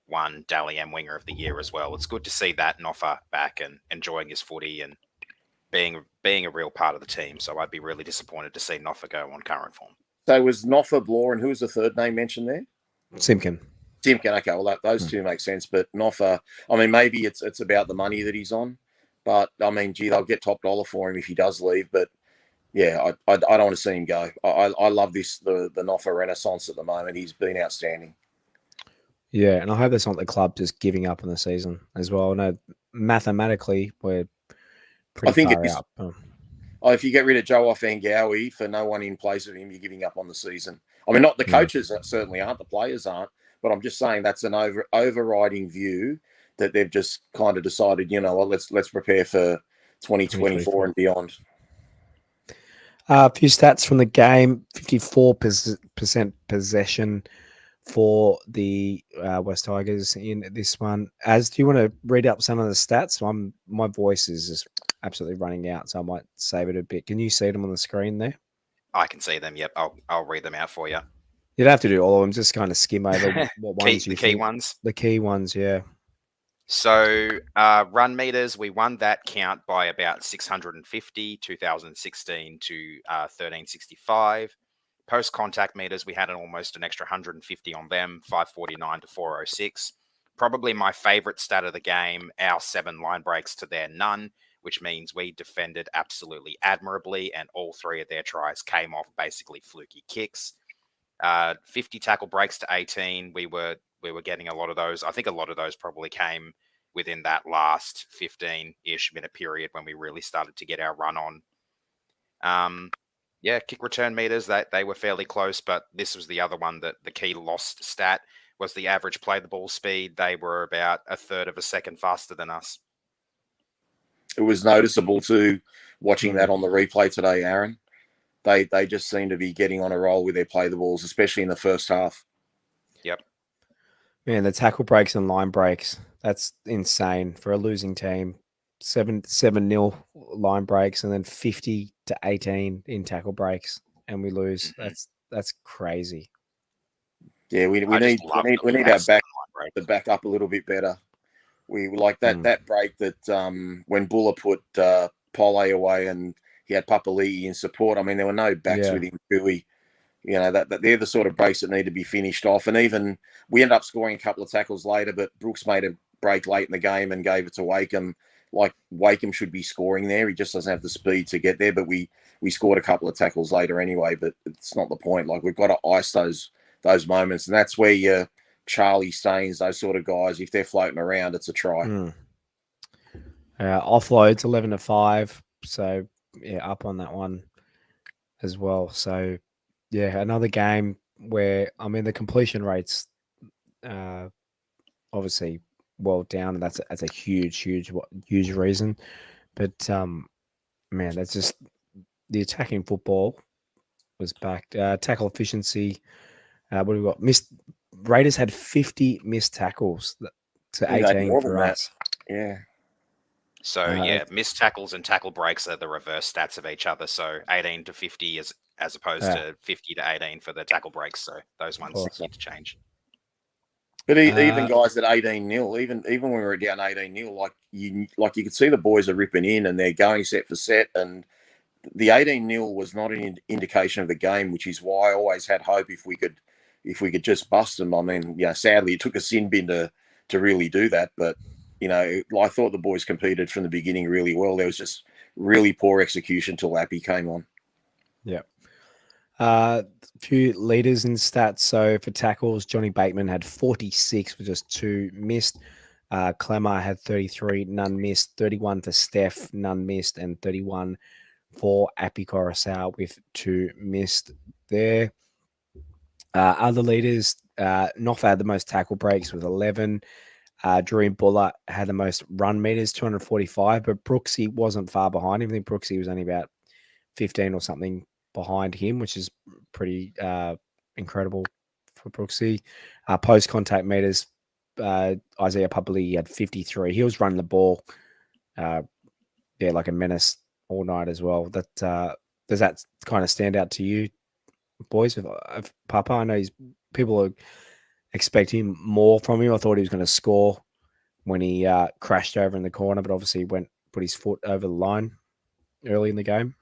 won Dally M Winger of the Year as well. It's good to see that Noffa back and enjoying his footy and being a real part of the team. So I'd be really disappointed to see Noffa go on current form. So it was Noffa, Blore, and who was the third name mentioned there? Simpkin. Okay, well, those two make sense. But Noffa, I mean, maybe it's about the money that he's on. But, I mean, gee, they'll get top dollar for him if he does leave. But, yeah, I don't want to see him go. I love the Noffa renaissance at the moment. He's been outstanding. Yeah, and I hope that's not the club just giving up on the season as well. I know mathematically, we're I pretty think it far is. out. If you get rid of Joe Ofangawi for no one in place of him, you're giving up on the season. I mean, not the coaches certainly aren't, the players aren't, but I'm just saying that's an overriding view that they've just kind of decided, well, let's prepare for 2024 and beyond. A few stats from the game: 54% possession for the West Tigers in this one. Do you want to read up some of the stats? My voice is just absolutely running out, so I might save it a bit. Can you see them on the screen there? I can see them. Yep, I'll read them out for you. You don't have to do all of them. Just kind of skim over what ones you think. The key ones, yeah. So run meters, we won that count by about 650, 2016 to 1365. Post contact meters, we had almost an extra 150 on them, 549 to 406. Probably my favorite stat of the game, our 7 line breaks to their none, which means we defended absolutely admirably, and all 3 of their tries came off basically fluky kicks. 50 tackle breaks to 18. We were getting a lot of those. I think a lot of those probably came within that last 15-ish minute period when we really started to get our run on. Kick return meters, they were fairly close, but this was the other one that the key lost stat was the average play the ball speed. They were about a third of a second faster than us. It was noticeable too, watching that on the replay today, Aaron. They just seem to be getting on a roll with their play the balls, especially in the first half. Yep. Man, the tackle breaks and line breaks, that's insane for a losing team. 7-0 line breaks and then 50 to 18 in tackle breaks, and we lose. That's crazy. Yeah, we need our back up a little bit better. We like that break that when Buller put Pole away and he had Papali'i in support. I mean, there were no backs with him. That they're the sort of breaks that need to be finished off. And even we ended up scoring a couple of tackles later, but Brooks made a break late in the game and gave it to Wakeham. Like Wakeham should be scoring there. He just doesn't have the speed to get there. But we scored a couple of tackles later anyway. But it's not the point. Like we've got to ice those moments, and that's where your Charlie Staines, those sort of guys, if they're floating around, it's a try. Offloads 11-5. So up on that one as well. So another game where the completion rates obviously well down, and that's a huge reason. But that's just the attacking football was back. Tackle efficiency. What do we got? Raiders had 50 missed tackles to 18 for us. Yeah. So missed tackles and tackle breaks are the reverse stats of each other. So 18 to 50 as opposed to 50 to 18 for the tackle breaks. So those ones need to change. But even guys at 18-0, even when we were down 18-0, like you could see the boys are ripping in and they're going set for set, and the 18-0 was not an indication of the game, which is why I always had hope if we could just bust them. I mean, sadly it took a sin bin to really do that, but I thought the boys competed from the beginning really well. There was just really poor execution till Appy came on. Yeah. A few leaders in stats. So for tackles, Johnny Bateman had 46 with just 2 missed. Clemmer had 33, none missed. 31 for Steph, none missed. And 31 for Appy Coruscant with 2 missed there. Other leaders, Noff had the most tackle breaks with 11. Drew Buller had the most run meters, 245, but Brooksy wasn't far behind him. I think Brooksy was only about 15 or something behind him, which is pretty incredible for Brooksy. Post contact meters, Isaiah Papali'i had 53. He was running the ball, like a menace all night as well. That does that kind of stand out to you, boys? Of Papa, I know people are expecting more from him. I thought he was going to score when he crashed over in the corner, but obviously put his foot over the line early in the game.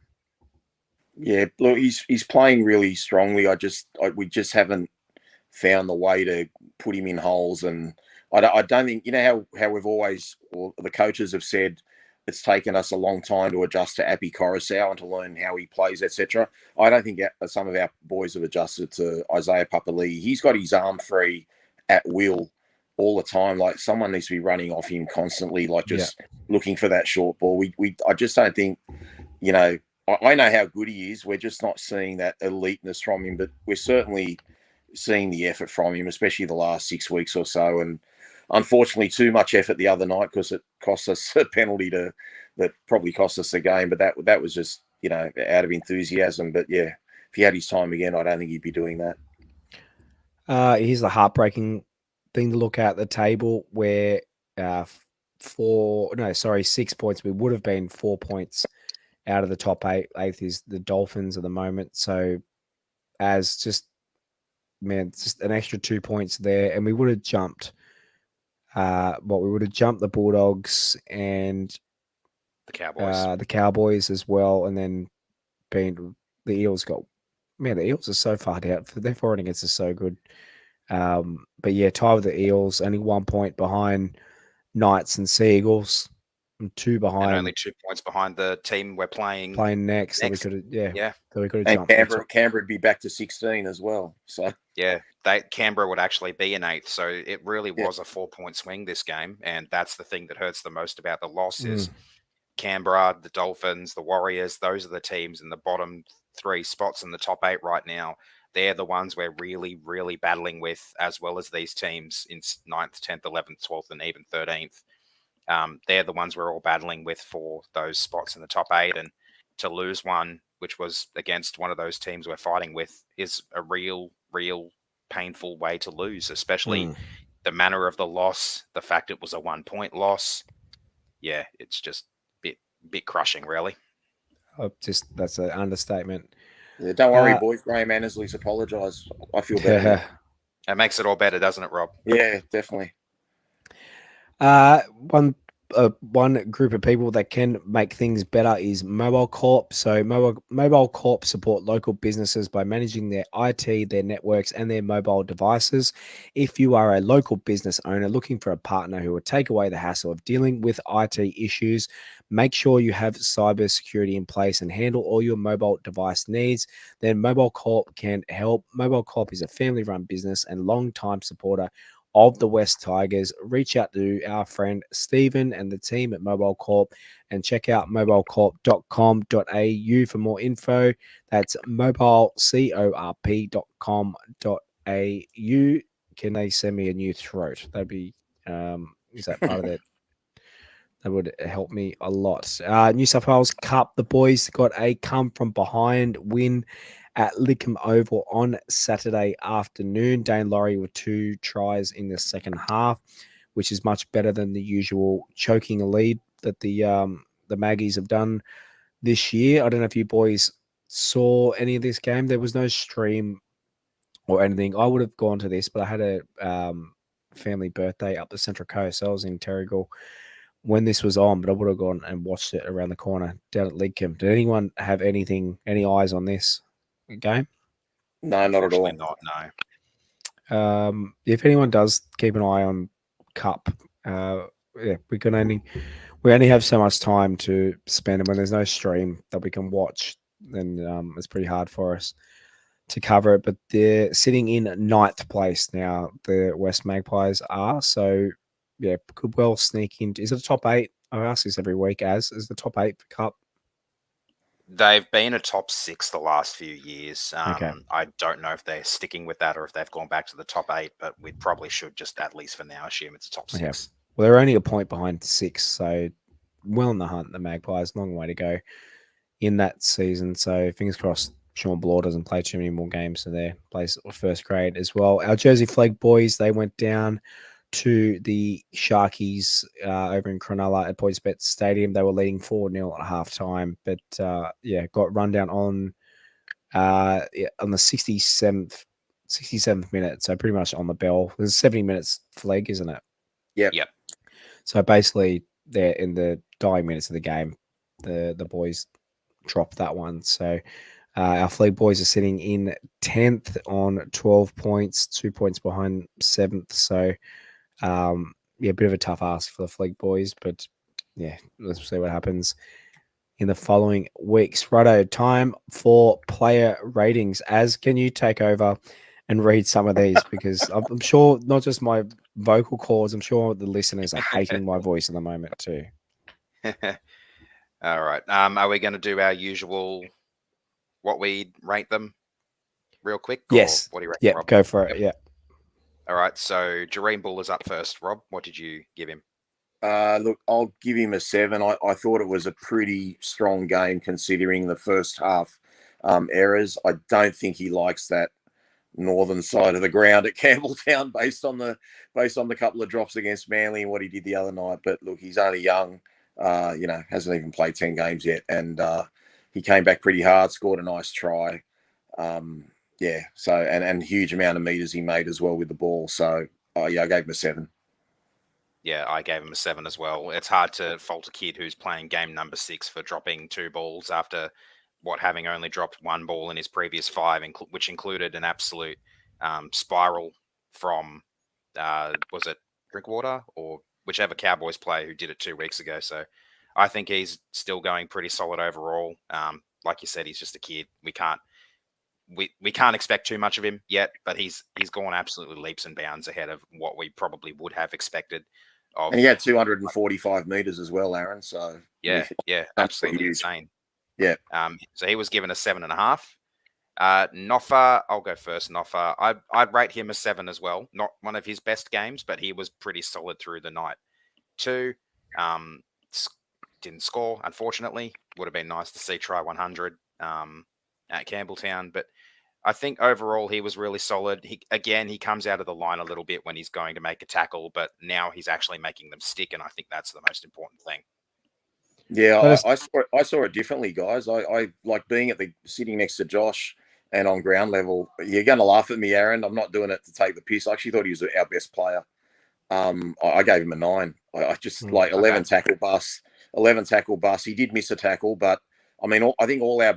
Yeah, look, he's playing really strongly. We just haven't found the way to put him in holes, and I don't think how we've always, or the coaches have said, it's taken us a long time to adjust to Appy Coruscant and to learn how he plays, etc. I don't think some of our boys have adjusted to Isaiah Papali'i. He's got his arm free at will, all the time. Like someone needs to be running off him constantly, like just looking for that short ball. I just don't think, you know, I know how good he is. We're just not seeing that eliteness from him, but we're certainly seeing the effort from him, especially the last 6 weeks or so. And unfortunately, too much effort the other night because it cost us a penalty that probably cost us the game. But that was just, you know, out of enthusiasm. But yeah, if he had his time again, I don't think he'd be doing that. Here's the heartbreaking thing to look at the table where 6 points. We would have been 4 points out of the top eight. Eighth is the Dolphins at the moment. So as just an extra 2 points there, and we would have jumped. We would have jumped the Bulldogs and The Cowboys as well, and then the Eels the Eels are so far out. Their forward against is so good. But yeah, tie with the Eels, only 1 point behind Knights and Seagulls, and 2 behind. And only 2 points behind the team we're playing next. So we could have, So we could have and jumped. Canberra would be back to 16 as well. So yeah, Canberra would actually be in 8th. So it really was a 4-point swing this game, and that's the thing that hurts the most about the loss is Canberra, the Dolphins, the Warriors. Those are the teams in the bottom 3 spots in the top 8 right now. They're the ones we're really, really battling with, as well as these teams in 9th, 10th, 11th, 12th, and even 13th. They're the ones we're all battling with for those spots in the top 8. And to lose one, which was against one of those teams we're fighting with, is a real painful way to lose, especially the manner of the loss, the fact it was a 1 point loss. Yeah, it's just bit crushing, really. That's an understatement. Yeah, don't worry, boys. Graham Annesley's apologised. I feel better. It makes it all better, doesn't it, Rob? Yeah, definitely. One group of people that can make things better is Mobile Corp. So Mobile Corp support local businesses by managing their IT, their networks, and their mobile devices. If you are a local business owner looking for a partner who will take away the hassle of dealing with IT issues, make sure you have cybersecurity in place and handle all your mobile device needs, then Mobile Corp can help. Mobile Corp is a family-run business and long-time supporter of the West Tigers. Reach out to our friend Stephen and the team at Mobile Corp and check out mobilecorp.com.au for more info. That's mobilecorp.com.au. Can they send me a new throat? That'd be is that part of that? That would help me a lot. New South Wales Cup, the boys got a come from behind win at Lickham Oval on Saturday afternoon. Dane Laurie with 2 tries in the second half, which is much better than the usual choking lead that the Maggies have done this year. I don't know if you boys saw any of this game. There was no stream or anything. I would have gone to this, but I had a family birthday up the Central Coast. So I was in Terrigal when this was on, but I would have gone and watched it around the corner down at Lidcombe. Did anyone have any eyes on this game? No, not at all. Not, no. If anyone does keep an eye on Cup, we only have so much time to spend, and when there's no stream that we can watch, then it's pretty hard for us to cover it. But they're sitting in 9th place now, the West Magpies are. So yeah, could well sneak into. Is it a top 8? I ask this every week. Is the top 8 for Cup? They've been a top 6 the last few years. Okay. I don't know if they're sticking with that or if they've gone back to the top 8, but we probably should just, at least for now, assume it's a top 6. Okay. Well, they're only a point behind 6, so well in the hunt, the Magpies. Long way to go in that season. So fingers crossed Sean Bloor doesn't play too many more games in their place or first grade as well. Our Jersey Flag boys, they went down to the Sharkies over in Cronulla at PointsBet Stadium. They were leading 4-0 at halftime, but got run down on the 67th minute. So pretty much on the bell. There's 70 minutes flag, isn't it? Yep. So basically, they're in the dying minutes of the game. The boys dropped that one. So our flag boys are sitting in 10th on 12 points, 2 points behind 7th. So a bit of a tough ask for the flag boys, but yeah, let's see what happens in the following weeks. Righto, time for player ratings. Can you take over and read some of these because I'm sure not just my vocal cords, I'm sure the listeners are hating my voice at the moment too. All right. Are we going to do our usual what we rate them real quick? Yes. Or what do you reckon, Yeah, Rob? go for it. Yeah. All right. So Jareen Bull is up first. Rob, what did you give him? Look, I'll give him a 7. I thought it was a pretty strong game considering the first half errors. I don't think he likes that northern side of the ground at Campbelltown based on the couple of drops against Manly and what he did the other night. But look, he's only young, hasn't even played 10 games yet, and he came back pretty hard, scored a nice try. So and huge amount of meters he made as well with the ball. So I gave him a 7. Yeah, I gave him a 7 as well. It's hard to fault a kid who's playing game number 6 for dropping 2 balls after having only dropped 1 ball in his previous 5, which included an absolute spiral from, was it Drinkwater or whichever Cowboys player who did it 2 weeks ago. So I think he's still going pretty solid overall. Like you said, he's just a kid. We can't expect too much of him yet, but he's gone absolutely leaps and bounds ahead of what we probably would have expected. And he had 245 meters as well, Aaron. So yeah, absolutely insane. Yeah. So he was given a 7.5. Noffa, I'll go first. Noffa, I'd rate him a 7 as well. Not one of his best games, but he was pretty solid through the night. 2, didn't score, unfortunately. Would have been nice to see try 100 at Campbelltown, but I think overall he was really solid. He comes out of the line a little bit when he's going to make a tackle, but now he's actually making them stick, and I think that's the most important thing. Yeah, I saw it differently, guys. I like being sitting next to Josh and on ground level. You're going to laugh at me, Aaron. I'm not doing it to take the piss. I actually thought he was our best player. I gave him a 9. I just 11 tackle bust. 11 tackle bust. He did miss a tackle, but I mean, I think all our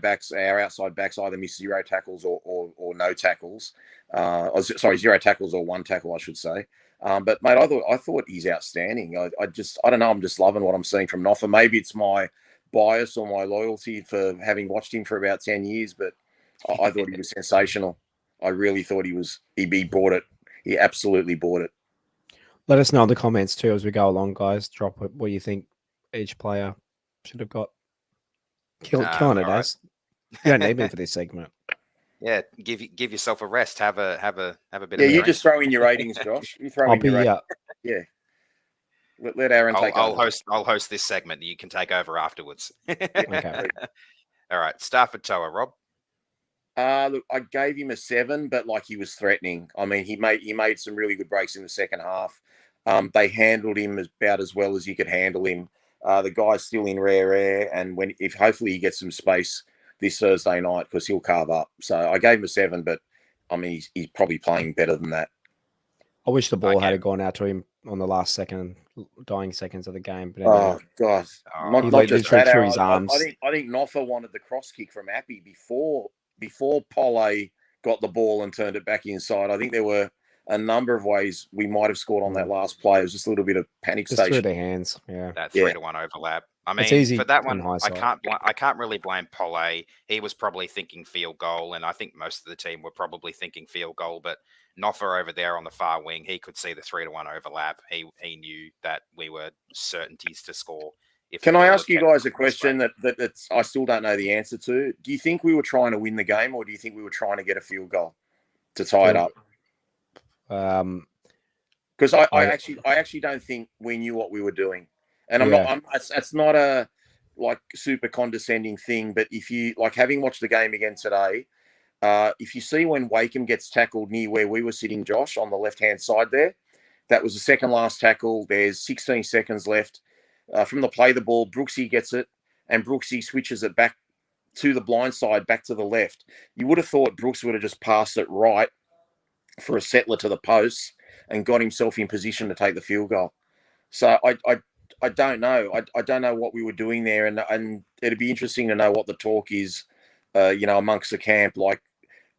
outside backs either miss 0 tackles or no tackles. 0 tackles or 1 tackle, I should say. But mate, I thought he's outstanding. I don't know. I'm just loving what I'm seeing from Noffa. Maybe it's my bias or my loyalty for having watched him for about 10 years, but I thought he was sensational. I really thought he brought it. He absolutely brought it. Let us know in the comments too as we go along, guys. Drop what you think each player should have got. Killing it, right. as you don't need me for this segment. Yeah, give yourself a rest. Have a bit. Yeah, of you just throw in your ratings, Josh. You throw in your ratings. Yeah. Let Aaron take over. I'll host this segment. You can take over afterwards. Okay. All right, Stafford Toa, Rob. Look, I gave him a 7, but like he was threatening. I mean, he made some really good breaks in the second half. They handled him about as well as you could handle him. The guy's still in rare air, and if hopefully he gets some space this Thursday night because he'll carve up. So I gave him a 7, but I mean he's probably playing better than that. I wish the ball had gone out to him on the last dying seconds of the game. But anyway, God, not just that. Through his arms. I think Noffa wanted the cross kick from Appy before Polle got the ball and turned it back inside. I think there were a number of ways we might have scored on that last play. It was just a little bit of panic just station. through their hands. Yeah, that 3-1 overlap. I mean, easy for that one, I can't really blame Polle. He was probably thinking field goal, and I think most of the team were probably thinking field goal. But Noffa over there on the far wing, he could see the 3-1 overlap. He knew that we were certainties to score. Can I ask you guys a question that I still don't know the answer to? Do you think we were trying to win the game, or do you think we were trying to get a field goal to tie it up? Because I actually don't think we knew what we were doing, and it's not a like super condescending thing. But if you like having watched the game again today, if you see when Wakeham gets tackled near where we were sitting, Josh, on the left hand side there, that was the second last tackle. There's 16 seconds left from the play. The ball, Brooksy gets it, and Brooksy switches it back to the blind side, back to the left. You would have thought Brooks would have just passed it right for a settler to the post and got himself in position to take the field goal. So I don't know. I don't know what we were doing there, and it'd be interesting to know what the talk is, amongst the camp, like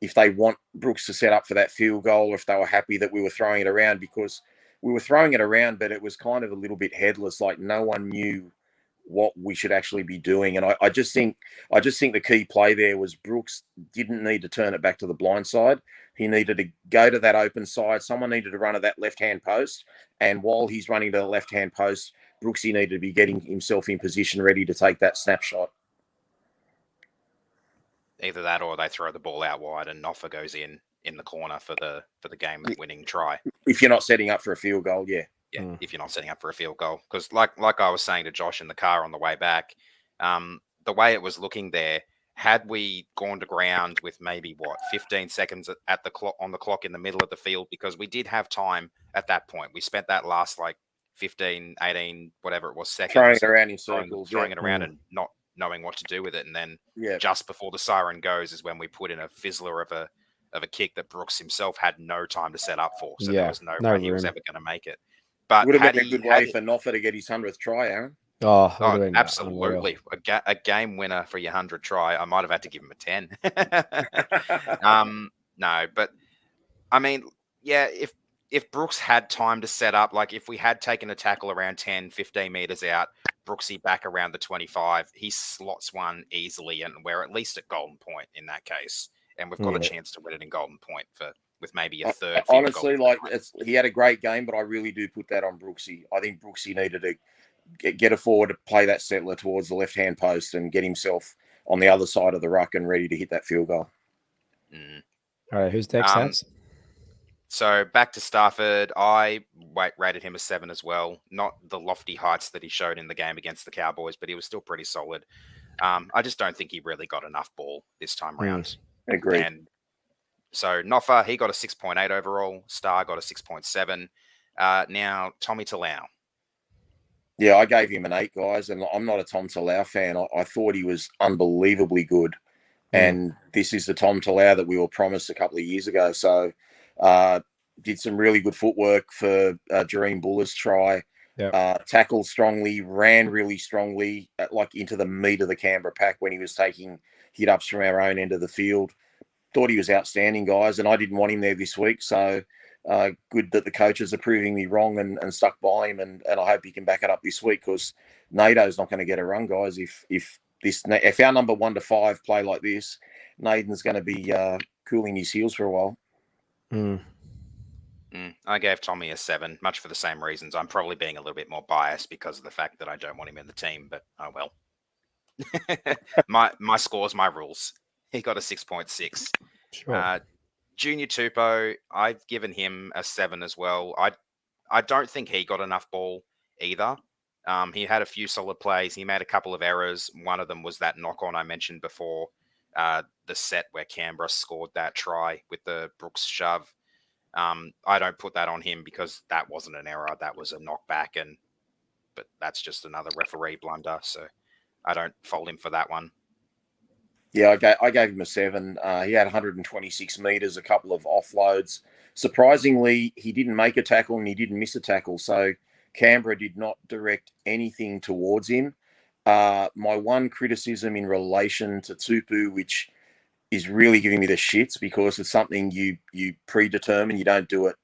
if they want Brooks to set up for that field goal, or if they were happy that we were throwing it around, because we were throwing it around, but it was kind of a little bit headless. Like no one knew what we should actually be doing. And I just think the key play there was Brooks didn't need to turn it back to the blind side. He needed to go to that open side. Someone needed to run at that left-hand post. And while he's running to the left-hand post, Brooksy needed to be getting himself in position ready to take that snapshot. Either that or they throw the ball out wide and Noffa goes in the corner for the game-winning try. If you're not setting up for a field goal, yeah. Yeah, if you're not setting up for a field goal. Because like I was saying to Josh in the car on the way back, the way it was looking there, had we gone to ground with maybe 15 seconds at the clock on the clock in the middle of the field, because we did have time at that point. We spent that last 15, 18, whatever it was, seconds throwing it around in circles, throwing it around and not knowing what to do with it. And then just before the siren goes is when we put in a fizzler of a kick that Brooks himself had no time to set up for. So there was no way he was ever going to make it. But would have been a good way for Noffa to get his 100th try, Aaron. Oh, absolutely. A game winner for your 100th try. I might have had to give him a 10. No, but I mean, yeah, if Brooks had time to set up, if we had taken a tackle around 10, 15 meters out, Brooksy back around the 25, he slots one easily, and we're at least at Golden Point in that case. And we've got a chance to win it in Golden Point with maybe a third. Honestly, he had a great game, but I really do put that on Brooksy. I think Brooksy needed to get a forward to play that settler towards the left-hand post and get himself on the other side of the ruck and ready to hit that field goal. All right, who's next? So back to Stafford, I rated him a 7 as well. Not the lofty heights that he showed in the game against the Cowboys, but he was still pretty solid. I just don't think he really got enough ball this time around. Agreed. And so Noffa, he got a 6.8 overall. Star got a 6.7. Now, Tommy Talau. Yeah, I gave him an 8, guys, and I'm not a Tom Talau fan. I thought he was unbelievably good. And this is the Tom Talau that we were promised a couple of years ago. So did some really good footwork for Jareem Buller's try. Yep. Tackled strongly, ran really strongly, into the meat of the Canberra pack when he was taking hit-ups from our own end of the field. Thought he was outstanding, guys, and I didn't want him there this week. So good that the coaches are proving me wrong and stuck by him, and I hope he can back it up this week, because Nado's not going to get a run, guys. If our number 1 to 5 play like this, Naden's going to be cooling his heels for a while. I gave Tommy a 7, much for the same reasons. I'm probably being a little bit more biased because of the fact that I don't want him in the team, but oh well. my scores, my rules. He got a 6.6. Sure. Junior Tupou, I've given him a 7 as well. I don't think he got enough ball either. He had a few solid plays. He made a couple of errors. One of them was that knock-on I mentioned before, the set where Canberra scored that try with the Brooks shove. I don't put that on him because that wasn't an error. That was a knockback, but that's just another referee blunder. So I don't fault him for that one. Yeah, I gave him a 7. He had 126 meters, a couple of offloads. Surprisingly, he didn't make a tackle and he didn't miss a tackle. So Canberra did not direct anything towards him. My one criticism in relation to Tupou, which is really giving me the shits, because it's something you predetermine, you don't do it,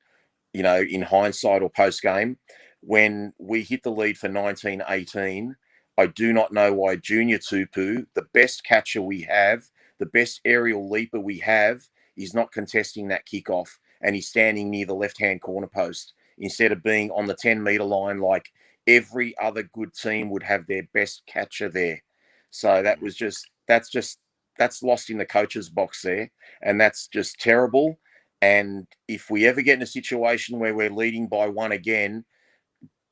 in hindsight or post game. When we hit the lead for 19-18, I do not know why Junior Tupou, the best catcher we have, the best aerial leaper we have, is not contesting that kickoff, and he's standing near the left-hand corner post instead of being on the 10-meter line like every other good team would have their best catcher there. So that's lost in the coach's box there, and that's just terrible. And if we ever get in a situation where we're leading by 1 again,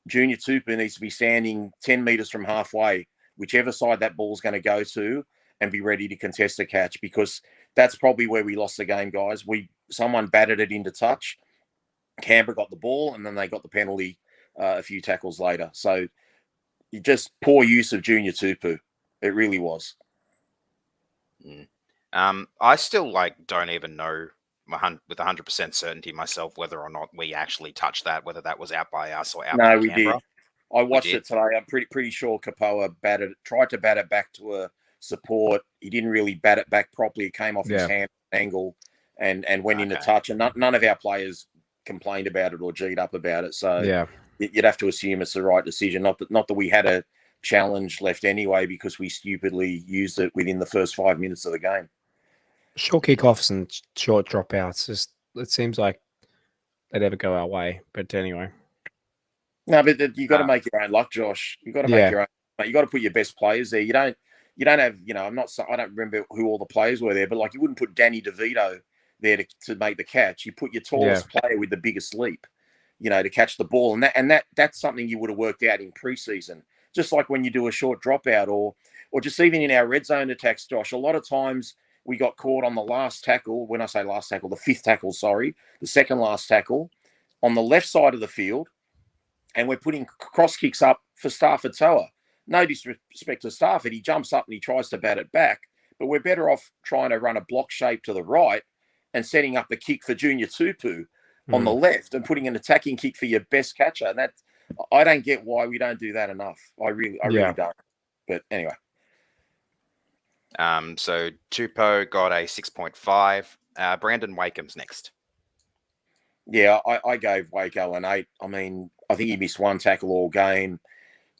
Junior Tupou needs to be standing 10 meters from halfway, whichever side that ball's going to go to, and be ready to contest the catch, because that's probably where we lost the game, guys. Someone batted it into touch. Canberra got the ball, and then they got the penalty a few tackles later. So just poor use of Junior Tupou. It really was. I still don't even know with 100% certainty myself whether or not we actually touched that, whether that was out by us or out by Canberra. No, we did. I watched it today. I'm pretty sure Kapoa tried to bat it back to a support. He didn't really bat it back properly. It came off his hand angle and went into touch. And none of our players complained about it or G'd up about it. So you'd have to assume it's the right decision. Not that we had a challenge left anyway because we stupidly used it within the first 5 minutes of the game. Short kickoffs and short dropouts. Just it seems like they never go our way. But anyway, No, but you got to make your own luck, Josh. You got to make your own. You got to put your best players there. You don't have. I don't remember who all the players were there, but like you wouldn't put Danny DeVito there to make the catch. You put your tallest player with the biggest leap, to catch the ball, and that's something you would have worked out in preseason. Just like when you do a short dropout, or just even in our red zone attacks, Josh. A lot of times we got caught on the last tackle. When I say last tackle, the fifth tackle. Sorry, the second last tackle on the left side of the field, and we're putting cross kicks up for Stafford Toa. No disrespect to Stafford, he jumps up and he tries to bat it back, but we're better off trying to run a block shape to the right and setting up a kick for Junior Tupu on the left and putting an attacking kick for your best catcher. And that I don't get why we don't do that enough. I really don't. But anyway. So Tupou got a 6.5. Brandon Wakeham's next. Yeah, I gave Waco an 8. I mean, I think he missed one tackle all game.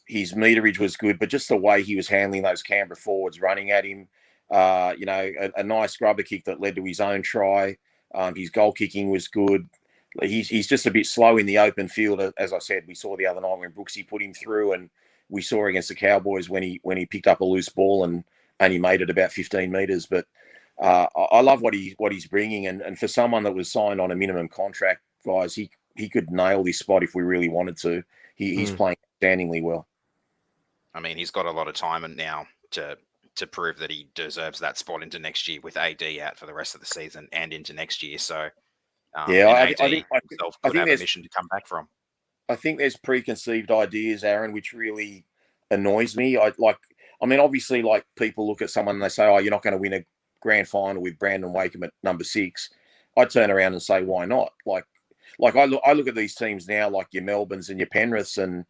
His meterage was good, but just the way he was handling those Canberra forwards running at him, a nice rubber kick that led to his own try. His goal kicking was good. He's just a bit slow in the open field. As I said, we saw the other night when Brooksy put him through, and we saw against the Cowboys when he picked up a loose ball and only made it about 15 metres. But I love what he's bringing, and for someone that was signed on a minimum contract, guys, he could nail this spot if we really wanted to. He's playing outstandingly well. I mean, he's got a lot of time and now to prove that he deserves that spot into next year with AD out for the rest of the season and into next year. So, I think have a mission to come back from. I think there's preconceived ideas, Aaron, which really annoys me. Obviously, like people look at someone and they say, "Oh, you're not going to win a grand final with Brandon Wakeham at number 6." I turn around and say, "Why not?" Like I look at these teams now, like your Melbournes and your Penriths, and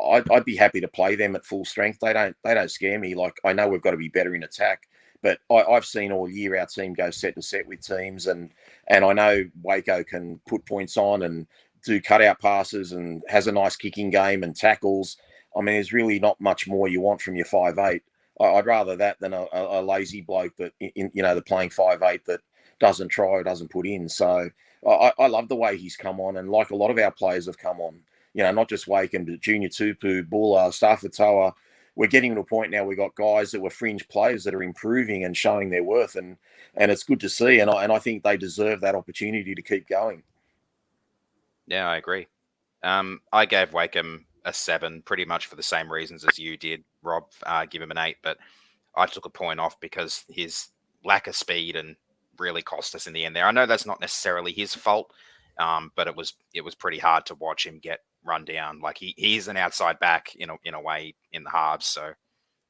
I'd be happy to play them at full strength. They don't scare me. Like I know we've got to be better in attack, but I've seen all year our team go set to set with teams, and I know Waco can put points on and do cutout passes and has a nice kicking game and tackles. I mean, there's really not much more you want from your 5'8". I'd rather that than a lazy bloke that the playing 5'8" that doesn't try or doesn't put in. So I love the way he's come on, and like a lot of our players have come on. Not just Waken, but Junior Tupu, Buller, Stafford Toa. We're getting to a point now we've got guys that were fringe players that are improving and showing their worth, and it's good to see. And I think they deserve that opportunity to keep going. Yeah, I agree. I gave Wakeham a 7 pretty much for the same reasons as you did, Rob. Give him an 8, but I took a point off because his lack of speed and really cost us in the end there. I know that's not necessarily his fault, but it was pretty hard to watch him get run down. Like he's an outside back in a way in the halves, so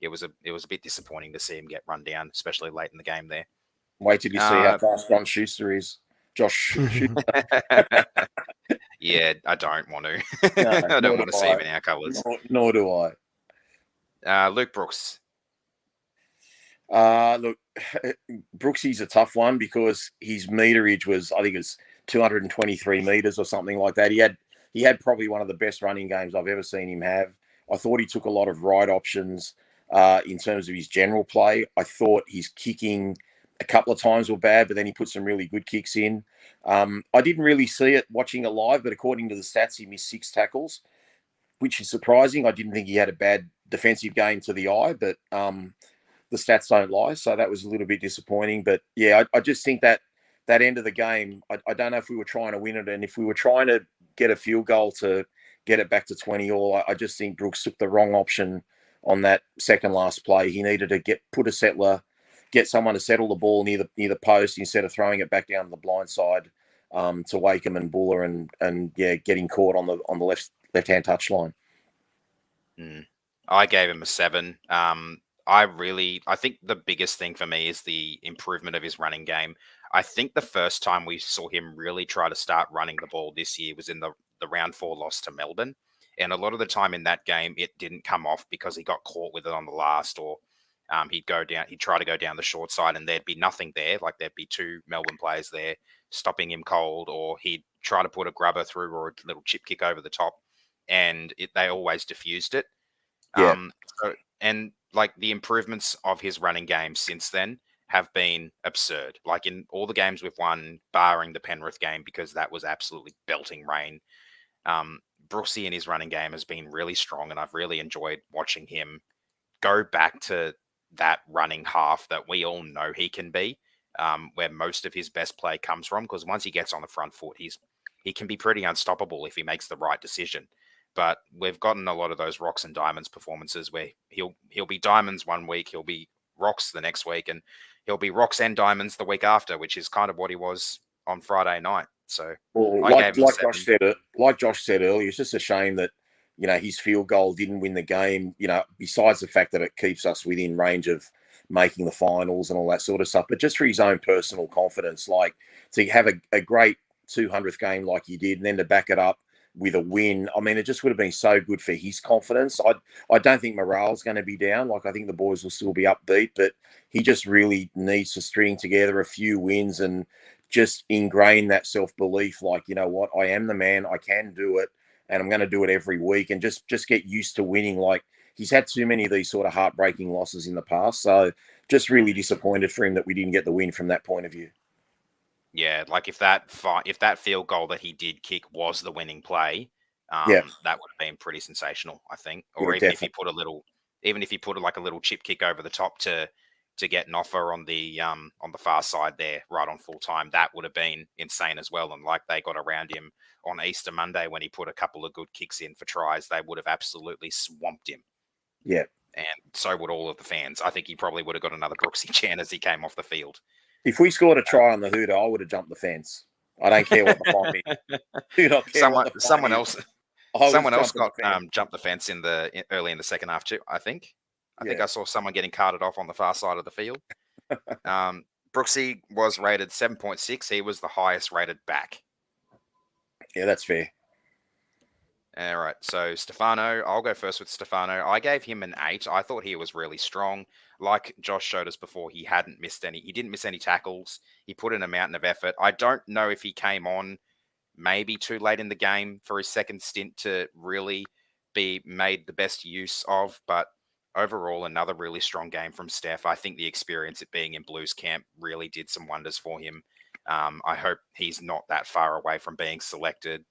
it was a bit disappointing to see him get run down, especially late in the game there. Wait till you see how fast John Schuster is. Josh Schuster. Yeah, I don't want to. No, I don't want to see him in our colours. Nor do I. Luke Brooks. Look, Brooksy's a tough one because his meterage was, I think it's 223 meters or something like that. He had probably one of the best running games I've ever seen him have. I thought he took a lot of right options in terms of his general play. I thought his kicking a couple of times were bad, but then he put some really good kicks in. I didn't really see it watching it live, but according to the stats, he missed 6 tackles, which is surprising. I didn't think he had a bad defensive game to the eye, but the stats don't lie, so that was a little bit disappointing. But yeah, I just think that end of the game, I don't know if we were trying to win it, and if we were trying to get a field goal to get it back to 20 all, I just think Brooks took the wrong option on that second last play. He needed to put a settler, get someone to settle the ball near the post instead of throwing it back down to the blind side to Wakeham and Buller and getting caught on the left-hand touchline. I gave him a 7. I think the biggest thing for me is the improvement of his running game. I think the first time we saw him really try to start running the ball this year was in the round 4 loss to Melbourne. And a lot of the time in that game, it didn't come off because he got caught with it on the last, or he'd try to go down the short side and there'd be nothing there. Like there'd be 2 Melbourne players there stopping him cold, or he'd try to put a grubber through or a little chip kick over the top, and they always diffused it. Yeah. And like the improvements of his running game since then have been absurd. Like in all the games we've won, barring the Penrith game, because that was absolutely belting rain. Brooksy in his running game has been really strong, and I've really enjoyed watching him go back to that running half that we all know he can be, where most of his best play comes from. Because once he gets on the front foot, he can be pretty unstoppable if he makes the right decision. But we've gotten a lot of those rocks and diamonds performances where he'll be diamonds one week, he'll be rocks the next week, and he'll be rocks and diamonds the week after, which is kind of what he was on Friday night. So I gave him like Josh said earlier, it's just a shame that his field goal didn't win the game. Besides the fact that it keeps us within range of making the finals and all that sort of stuff, but just for his own personal confidence, like to have a great 200th game like he did, and then to back it up with a win. I mean, it just would have been so good for his confidence. I don't think morale's going to be down. Like, I think the boys will still be upbeat, but he just really needs to string together a few wins and just ingrain that self-belief. Like, you know what, I am the man, I can do it, and I'm going to do it every week, and just get used to winning. Like, he's had too many of these sort of heartbreaking losses in the past. So just really disappointed for him that we didn't get the win from that point of view. Yeah, like if that field goal that he did kick was the winning play, that would have been pretty sensational, I think. Or even if he put like a little chip kick over the top to get an offer on the far side there, right on full time, that would have been insane as well. And like they got around him on Easter Monday when he put a couple of good kicks in for tries, they would have absolutely swamped him. Yeah. And so would all of the fans. I think he probably would have got another Brooksy chant as he came off the field. If we scored a try on the hooter, I would have jumped the fence. I don't care what the fine is. Someone else got jumped the fence early in the second half too. I think I saw someone getting carted off on the far side of the field. Brooksy was rated 7.6. He was the highest rated back. Yeah, that's fair. All right, so Stefano, I'll go first with Stefano. I gave him an 8. I thought he was really strong. Like Josh showed us before, he didn't miss any tackles. He put in a mountain of effort. I don't know if he came on maybe too late in the game for his second stint to really be made the best use of, but overall, another really strong game from Steph. I think the experience at being in Blues camp really did some wonders for him. I hope he's not that far away from being selected.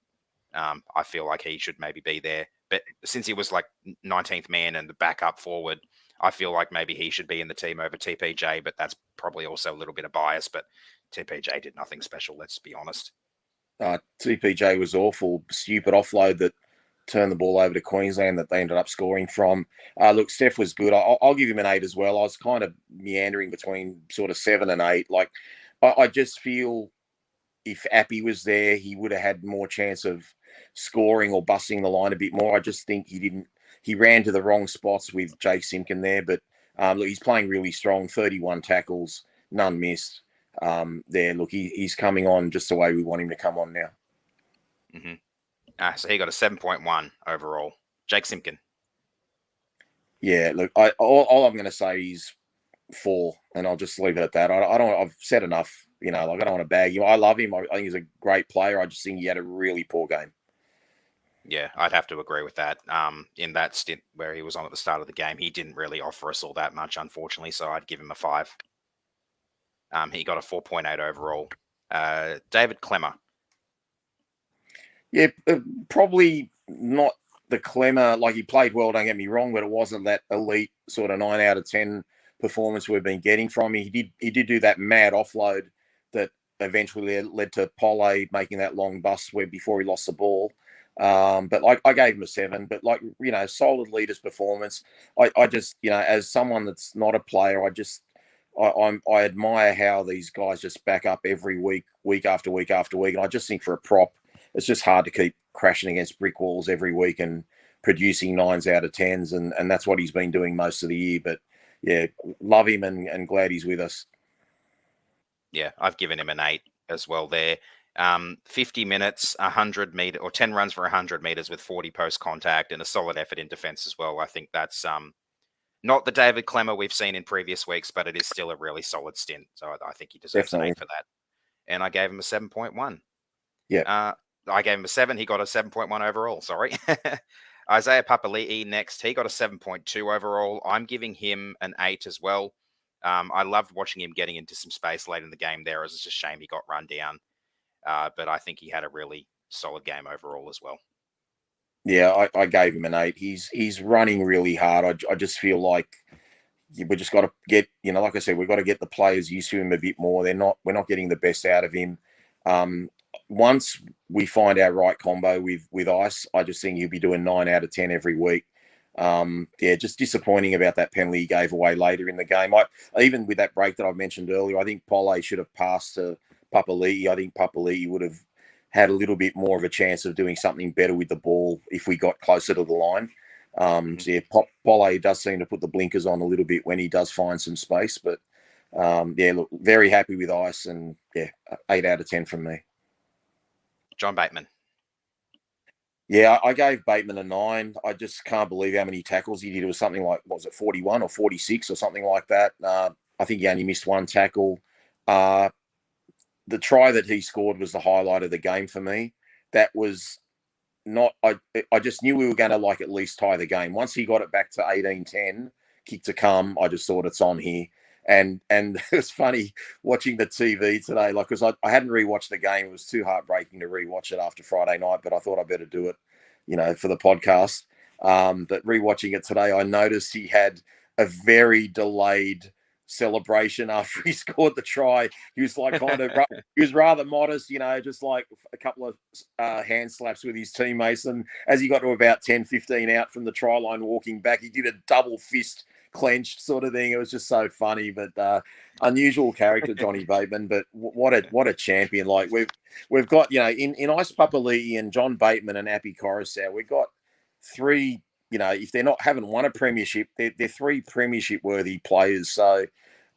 I feel like he should maybe be there. But since he was like 19th man and the backup forward, I feel like maybe he should be in the team over TPJ, but that's probably also a little bit of bias. But TPJ did nothing special, let's be honest. TPJ was awful. Stupid offload that turned the ball over to Queensland that they ended up scoring from. Look, Steph was good. I'll give him an 8 as well. I was kind of meandering between sort of 7 and 8. Like, I just feel if Appy was there, he would have had more chance of scoring or busting the line a bit more. I just think he ran to the wrong spots with Jake Simpkin there. But look, he's playing really strong, 31 tackles, none missed. Look, he's coming on just the way we want him to come on now. Mm-hmm. So he got a 7.1 overall. Jake Simpkin. Yeah, look, all I'm going to say is 4, and I'll just leave it at that. I've said enough. I don't want to bag him. I love him. I think he's a great player. I just think he had a really poor game. Yeah, I'd have to agree with that. In that stint where he was on at the start of the game, he didn't really offer us all that much, unfortunately, so I'd give him a 5. He got a 4.8 overall. David Klemmer. Yeah, probably not the Klemmer. Like, he played well, don't get me wrong, but it wasn't that elite sort of 9 out of 10 performance we've been getting from him. He did do that mad offload that eventually led to Pole making that long bust sweep before he lost the ball. But I gave him a 7. But solid leader's performance. I just as someone that's not a player, I admire how these guys just back up every week after week after week. And I just think for a prop, it's just hard to keep crashing against brick walls every week and producing 9s out of 10s. And that's what he's been doing most of the year. But yeah, love him and glad he's with us. Yeah, I've given him an 8 as well there. 50 minutes, 100 meter or 10 runs for 100 meters with 40 post contact and a solid effort in defense as well. I think that's not the David Klemmer we've seen in previous weeks, but it is still a really solid stint. So I think he deserves an 8 for that. And I gave him a 7.1. Yeah. I gave him a 7. He got a 7.1 overall. Sorry. Isaiah Papali'i next. He got a 7.2 overall. I'm giving him an 8 as well. I loved watching him getting into some space late in the game there. It was just a shame he got run down. But I think he had a really solid game overall as well. Yeah, I gave him an 8. He's running really hard. I just feel like we just got to get, like I said, we've got to get the players used to him a bit more. We're not getting the best out of him. Once we find our right combo with Ice, I just think he'll be doing 9 out of 10 every week. Just disappointing about that penalty he gave away later in the game. Even with that break that I mentioned earlier, I think Pole should have passed to Papali'i. I think Papali'i would have had a little bit more of a chance of doing something better with the ball if we got closer to the line. Pole does seem to put the blinkers on a little bit when he does find some space. But, look, very happy with Ice and, 8 out of 10 from me. John Bateman. Yeah, I gave Bateman a 9. I just can't believe how many tackles he did. It was something like, 41 or 46 or something like that? I think he only missed 1 tackle. The try that he scored was the highlight of the game for me. That was not. I just knew we were going to at least tie the game. Once he got it back to 18-10, kick to come, I just thought it's on here. And it was funny watching the TV today, because I hadn't rewatched the game. It was too heartbreaking to rewatch it after Friday night, but I thought I better do it, for the podcast. But rewatching it today, I noticed he had a very delayed celebration after he scored the try. He was he was rather modest, just like a couple of hand slaps with his teammates. And as he got to about 10, 15 out from the try line, walking back, he did a double fist clenched sort of thing. It was just so funny, but unusual character, Johnny Bateman. But what a champion! We've got in Ice Papali'i and John Bateman and Appy Coruscant, we've got 3. If they're not haven't won a premiership, they're 3 premiership worthy players. So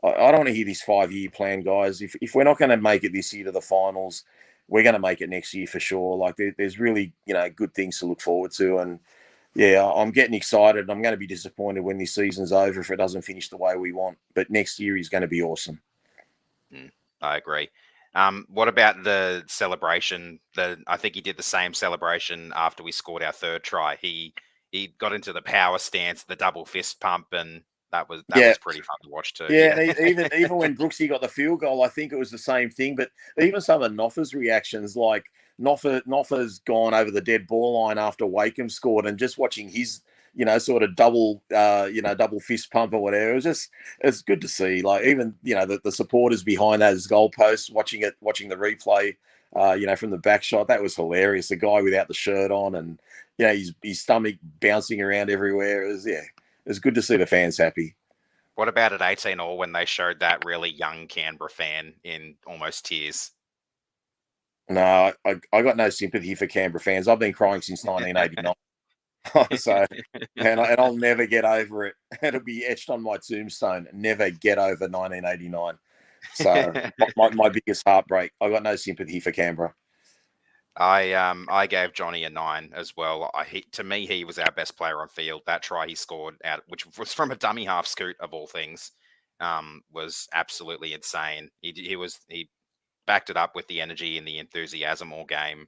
I don't want to hear this 5-year plan, guys. If we're not going to make it this year to the finals, we're going to make it next year for sure. There's really good things to look forward to. And yeah, I'm getting excited. I'm going to be disappointed when this season's over if it doesn't finish the way we want. But next year is going to be awesome. I agree. What about the celebration? I think he did the same celebration after we scored our 3rd try. He got into the power stance, the double fist pump, and that was pretty fun to watch too. Yeah, and even when Brooksy got the field goal, I think it was the same thing. But even some of Noffa's reactions, like Noffa's gone over the dead ball line after Wakeham scored, and just watching his, sort of double fist pump or whatever, it's good to see. Even the supporters behind those goalposts, watching the replay, from the back shot, that was hilarious. The guy without the shirt on, and his stomach bouncing around everywhere. It was good to see the fans happy. What about at 18 when they showed that really young Canberra fan in almost tears? No, I got no sympathy for Canberra fans. I've been crying since 1989. So, and I'll never get over it. It'll be etched on my tombstone. Never get over 1989. So my biggest heartbreak. I got no sympathy for Canberra. I gave Johnny a 9 as well. To me, he was our best player on field. That try he scored out, which was from a dummy half scoot of all things, was absolutely insane. He backed it up with the energy and the enthusiasm all game.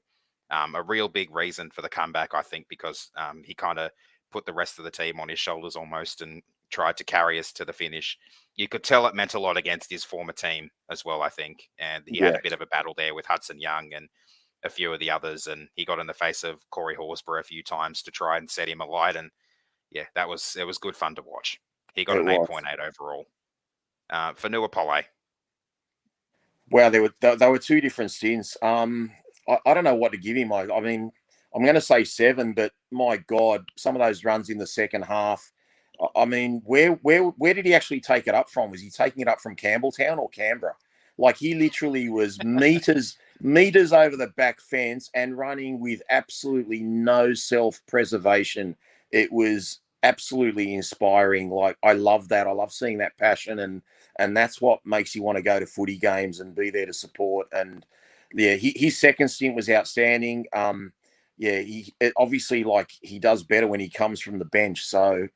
A real big reason for the comeback, I think, because he kind of put the rest of the team on his shoulders almost and tried to carry us to the finish. You could tell it meant a lot against his former team as well, I think. And he had a bit of a battle there with Hudson Young and a few of the others, and he got in the face of Corey Horsburgh a few times to try and set him alight. And yeah, it was good fun to watch. He got an 8.8 overall. For Nua Pole. Wow, they were 2 different stints. I don't know what to give him. I mean, I'm going to say 7, but my God, some of those runs in the second half. I mean, where did he actually take it up from? Was he taking it up from Campbelltown or Canberra? He literally was meters over the back fence and running with absolutely no self-preservation. It was absolutely inspiring. I love that. I love seeing that passion, and that's what makes you want to go to footy games and be there to support. And yeah, his second stint was outstanding. He obviously he does better when he comes from the bench. So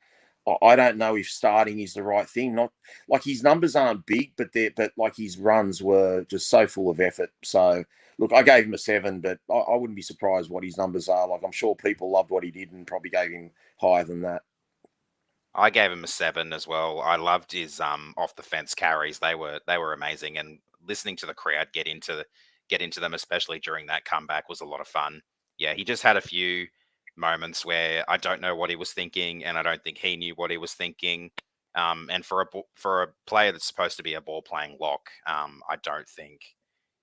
I don't know if starting is the right thing. Not like his numbers aren't big, but like his runs were just so full of effort. So look, I gave him a 7, but I wouldn't be surprised what his numbers are. Like I'm sure people loved what he did and probably gave him higher than that. I gave him a 7 as well. I loved his off the fence carries. They were amazing, and listening to the crowd get into them, especially during that comeback, was a lot of fun. Yeah, he just had a few moments where I don't know what he was thinking, and I don't think he knew what he was thinking. And for a player that's supposed to be a ball playing lock, I don't think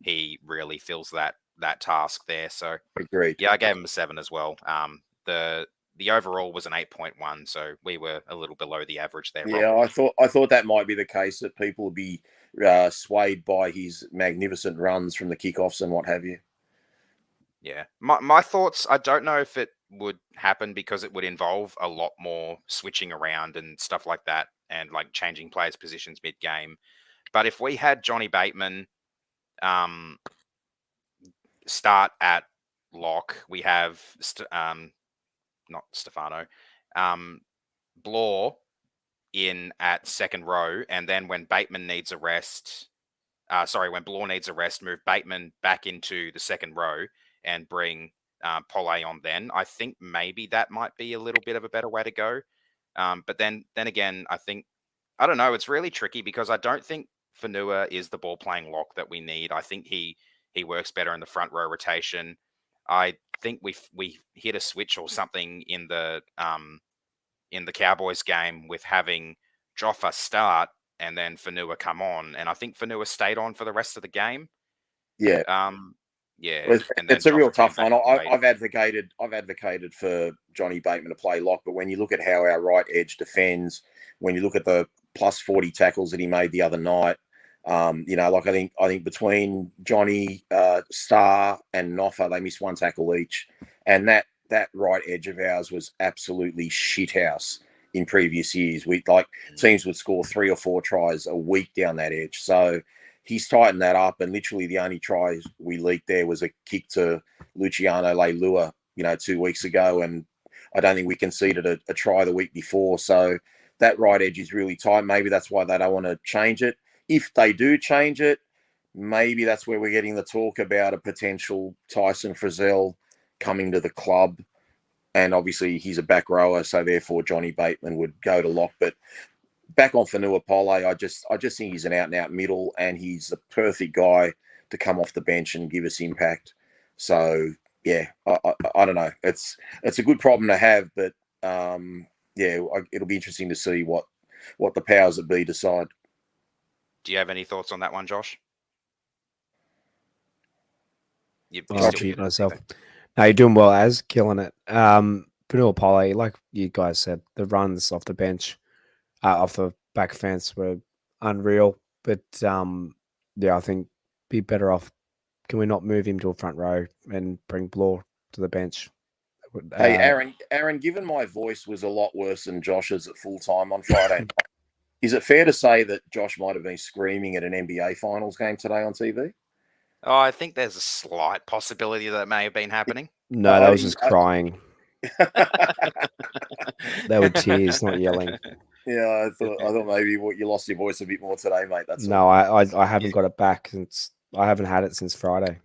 he really fills that task there. So Agreed. yeah, I gave him a 7 as well. The overall was an 8.1, so we were a little below the average there. Yeah, Rob. I thought that might be the case, that people would be swayed by his magnificent runs from the kickoffs and what have you. Yeah, my thoughts. I don't know if it would happen because it would involve a lot more switching around and stuff like that, and like changing players' positions mid game. But if we had Johnny Bateman start at lock, we have not Stefano, Blore in at second row, and then when Bateman needs a rest, when Blore needs a rest, move Bateman back into the second row and bring Pole on. Then I think maybe that might be a little bit of a better way to go. But then again, I don't know. It's really tricky because I don't think Fanua is the ball playing lock that we need. I think he works better in the front row rotation. I think we hit a switch or something in the Cowboys game with having Joffa start and then Fanua come on, and I think Fanua stayed on for the rest of the game. Yeah. Yeah, it's a real tough one. I've advocated for Johnny Bateman to play lock, but when you look at how our right edge defends, when you look at the plus 40 tackles that he made the other night, like I think between Johnny, Starr, and Noffa, they missed one tackle each, and that right edge of ours was absolutely shithouse in previous years. We teams would score 3 or 4 tries a week down that edge, so he's tightened that up, and literally the only try we leaked there was a kick to Luciano Leilua, 2 weeks ago, and I don't think we conceded a try the week before. So that right edge is really tight. Maybe that's why they don't want to change it. If they do change it, maybe that's where we're getting the talk about a potential Tyson Frizzell coming to the club. And obviously he's a back rower, so therefore Johnny Bateman would go to lock. But back on Fanua Pole, I just think he's an out-and-out middle, and he's the perfect guy to come off the bench and give us impact. So, yeah, I don't know. It's a good problem to have, but, it'll be interesting to see what the powers that be decide. Do you have any thoughts on that one, Josh? I'll cheat myself. No, you're doing well, killing it. Fanua Pole, like you guys said, the runs off the bench, off the back fence were unreal. But I think be better off. Can we not move him to a front row and bring Blore to the bench? Hey, Aaron, given my voice was a lot worse than Josh's at full time on Friday, is it fair to say that Josh might have been screaming at an NBA Finals game today on TV? Oh, I think there's a slight possibility that may have been happening. No, that was just crying. They were tears, not yelling. Yeah, I thought maybe you lost your voice a bit more today, mate. That's no, I haven't got it back since I haven't had it since Friday.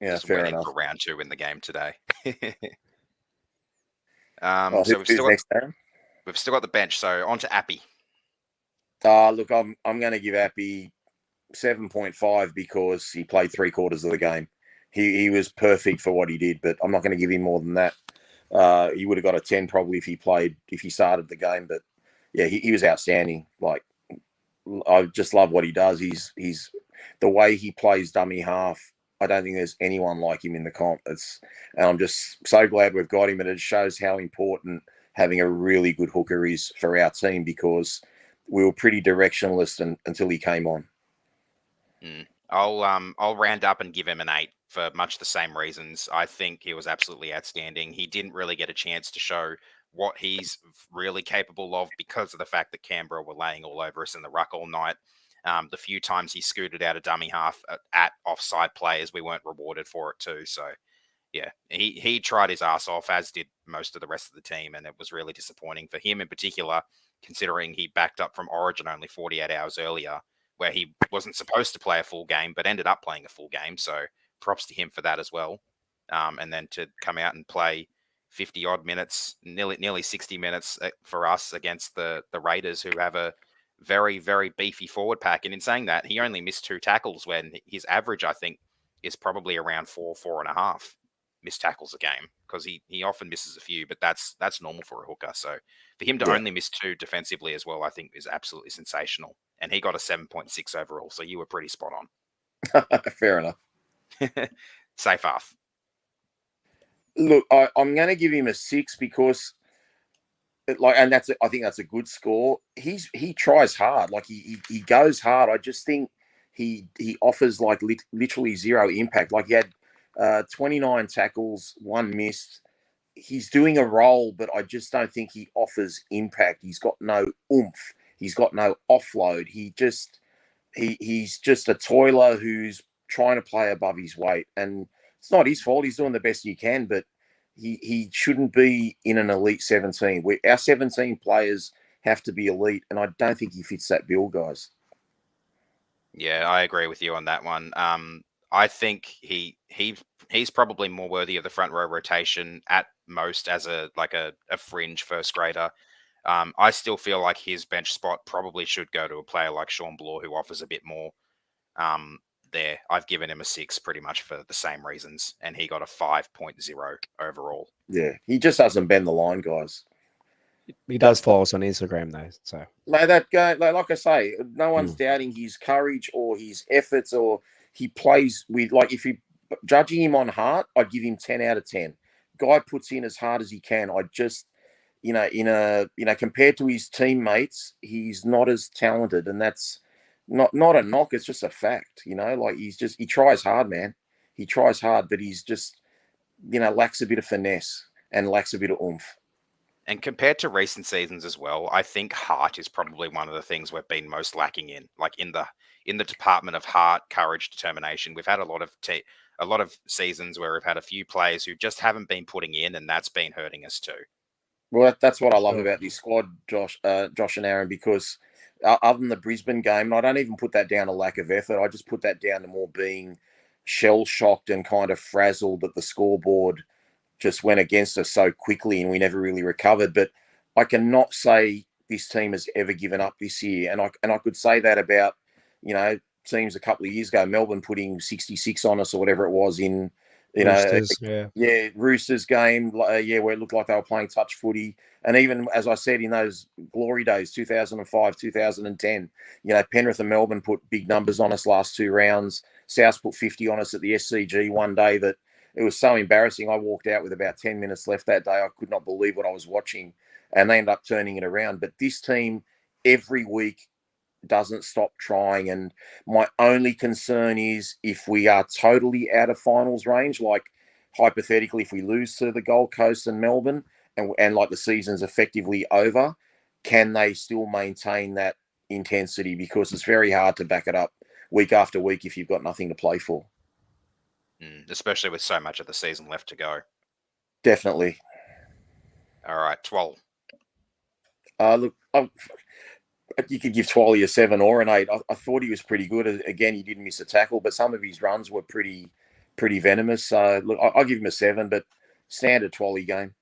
Yeah, just fair waiting enough. for round 2 in the game today. So who's next, Aaron? We've still got the bench, so on to Appy. Look, I'm going to give Appy 7.5 because he played 3/4 of the game. He was perfect for what he did, but I'm not going to give him more than that. He would have got a 10 probably if he started the game. But yeah, he was outstanding. Like, I just love what he does. He's the way he plays dummy half. I don't think there's anyone like him in the comp. And I'm just so glad we've got him, and it shows how important having a really good hooker is for our team, because we were pretty directionless until he came on. I'll round up and give him an 8 for much the same reasons. I think he was absolutely outstanding. He didn't really get a chance to show what he's really capable of because of the fact that Canberra were laying all over us in the ruck all night. The few times he scooted out a dummy half at offside players, we weren't rewarded for it too. So, yeah, he tried his ass off, as did most of the rest of the team, and it was really disappointing for him in particular considering he backed up from Origin only 48 hours earlier, where he wasn't supposed to play a full game, but ended up playing a full game. So props to him for that as well. And then to come out and play 50 odd minutes, nearly 60 minutes for us against the Raiders, who have a very, very beefy forward pack. And in saying that, he only missed 2 tackles when his average, I think, is probably around 4.5 missed tackles a game, because he often misses a few, but that's normal for a hooker. So for him to only miss 2 defensively as well, I think is absolutely sensational. And he got a 7.6 overall. So you were pretty spot on. Fair enough. Safe off. Look, I'm going to give him a 6 because, I think that's a good score. He tries hard, like he goes hard. I just think he offers like literally zero impact. Like he had 29 tackles, 1 missed. He's doing a role, but I just don't think he offers impact. He's got no oomph. He's got no offload. He's just a toiler who's trying to play above his weight, and it's not his fault. He's doing the best he can, but he shouldn't be in an elite 17. Our 17 players have to be elite, and I don't think he fits that bill, guys. Yeah, I agree with you on that one. I think he's probably more worthy of the front row rotation at most as a fringe first grader. I still feel like his bench spot probably should go to a player like Sean Bloor, who offers a bit more. There, I've given him a 6 pretty much for the same reasons, and he got a 5.0 overall. Yeah, he just doesn't bend the line, guys. He does follow us on Instagram though, so Like that guy, like I say, no one's doubting his courage or his efforts, or he plays with, like, if you judging him on heart, I'd give him 10 out of 10. Guy puts in as hard as he can. I just, compared to his teammates, he's not as talented, and that's not a knock. It's just a fact, like he tries hard, man. He tries hard, but he's just, lacks a bit of finesse and lacks a bit of oomph. And compared to recent seasons as well, I think heart is probably one of the things we've been most lacking in. Like in the department of heart, courage, determination, we've had a lot of seasons where we've had a few players who just haven't been putting in, and that's been hurting us too. Well, that's what I love about this squad, Josh and Aaron, because other than the Brisbane game, and I don't even put that down to lack of effort. I just put that down to more being shell-shocked and kind of frazzled that the scoreboard just went against us so quickly and we never really recovered. But I cannot say this team has ever given up this year. And I could say that about, teams a couple of years ago, Melbourne putting 66 on us or whatever it was in, Roosters, Roosters game, where it looked like they were playing touch footy. And even, as I said, in those glory days, 2005, 2010, Penrith and Melbourne put big numbers on us last 2 rounds. South put 50 on us at the SCG one day that it was so embarrassing. I walked out with about 10 minutes left that day. I could not believe what I was watching, and they ended up turning it around. But this team every week doesn't stop trying. And my only concern is if we are totally out of finals range, like hypothetically, if we lose to the Gold Coast and Melbourne and like the season's effectively over, can they still maintain that intensity? Because it's very hard to back it up week after week if you've got nothing to play for. Especially with so much of the season left to go. Definitely. All right, Twal. Look, you could give Twally a 7 or an 8. I thought he was pretty good. Again, he didn't miss a tackle, but some of his runs were pretty venomous. So look, I'll give him a 7, but standard Twally game.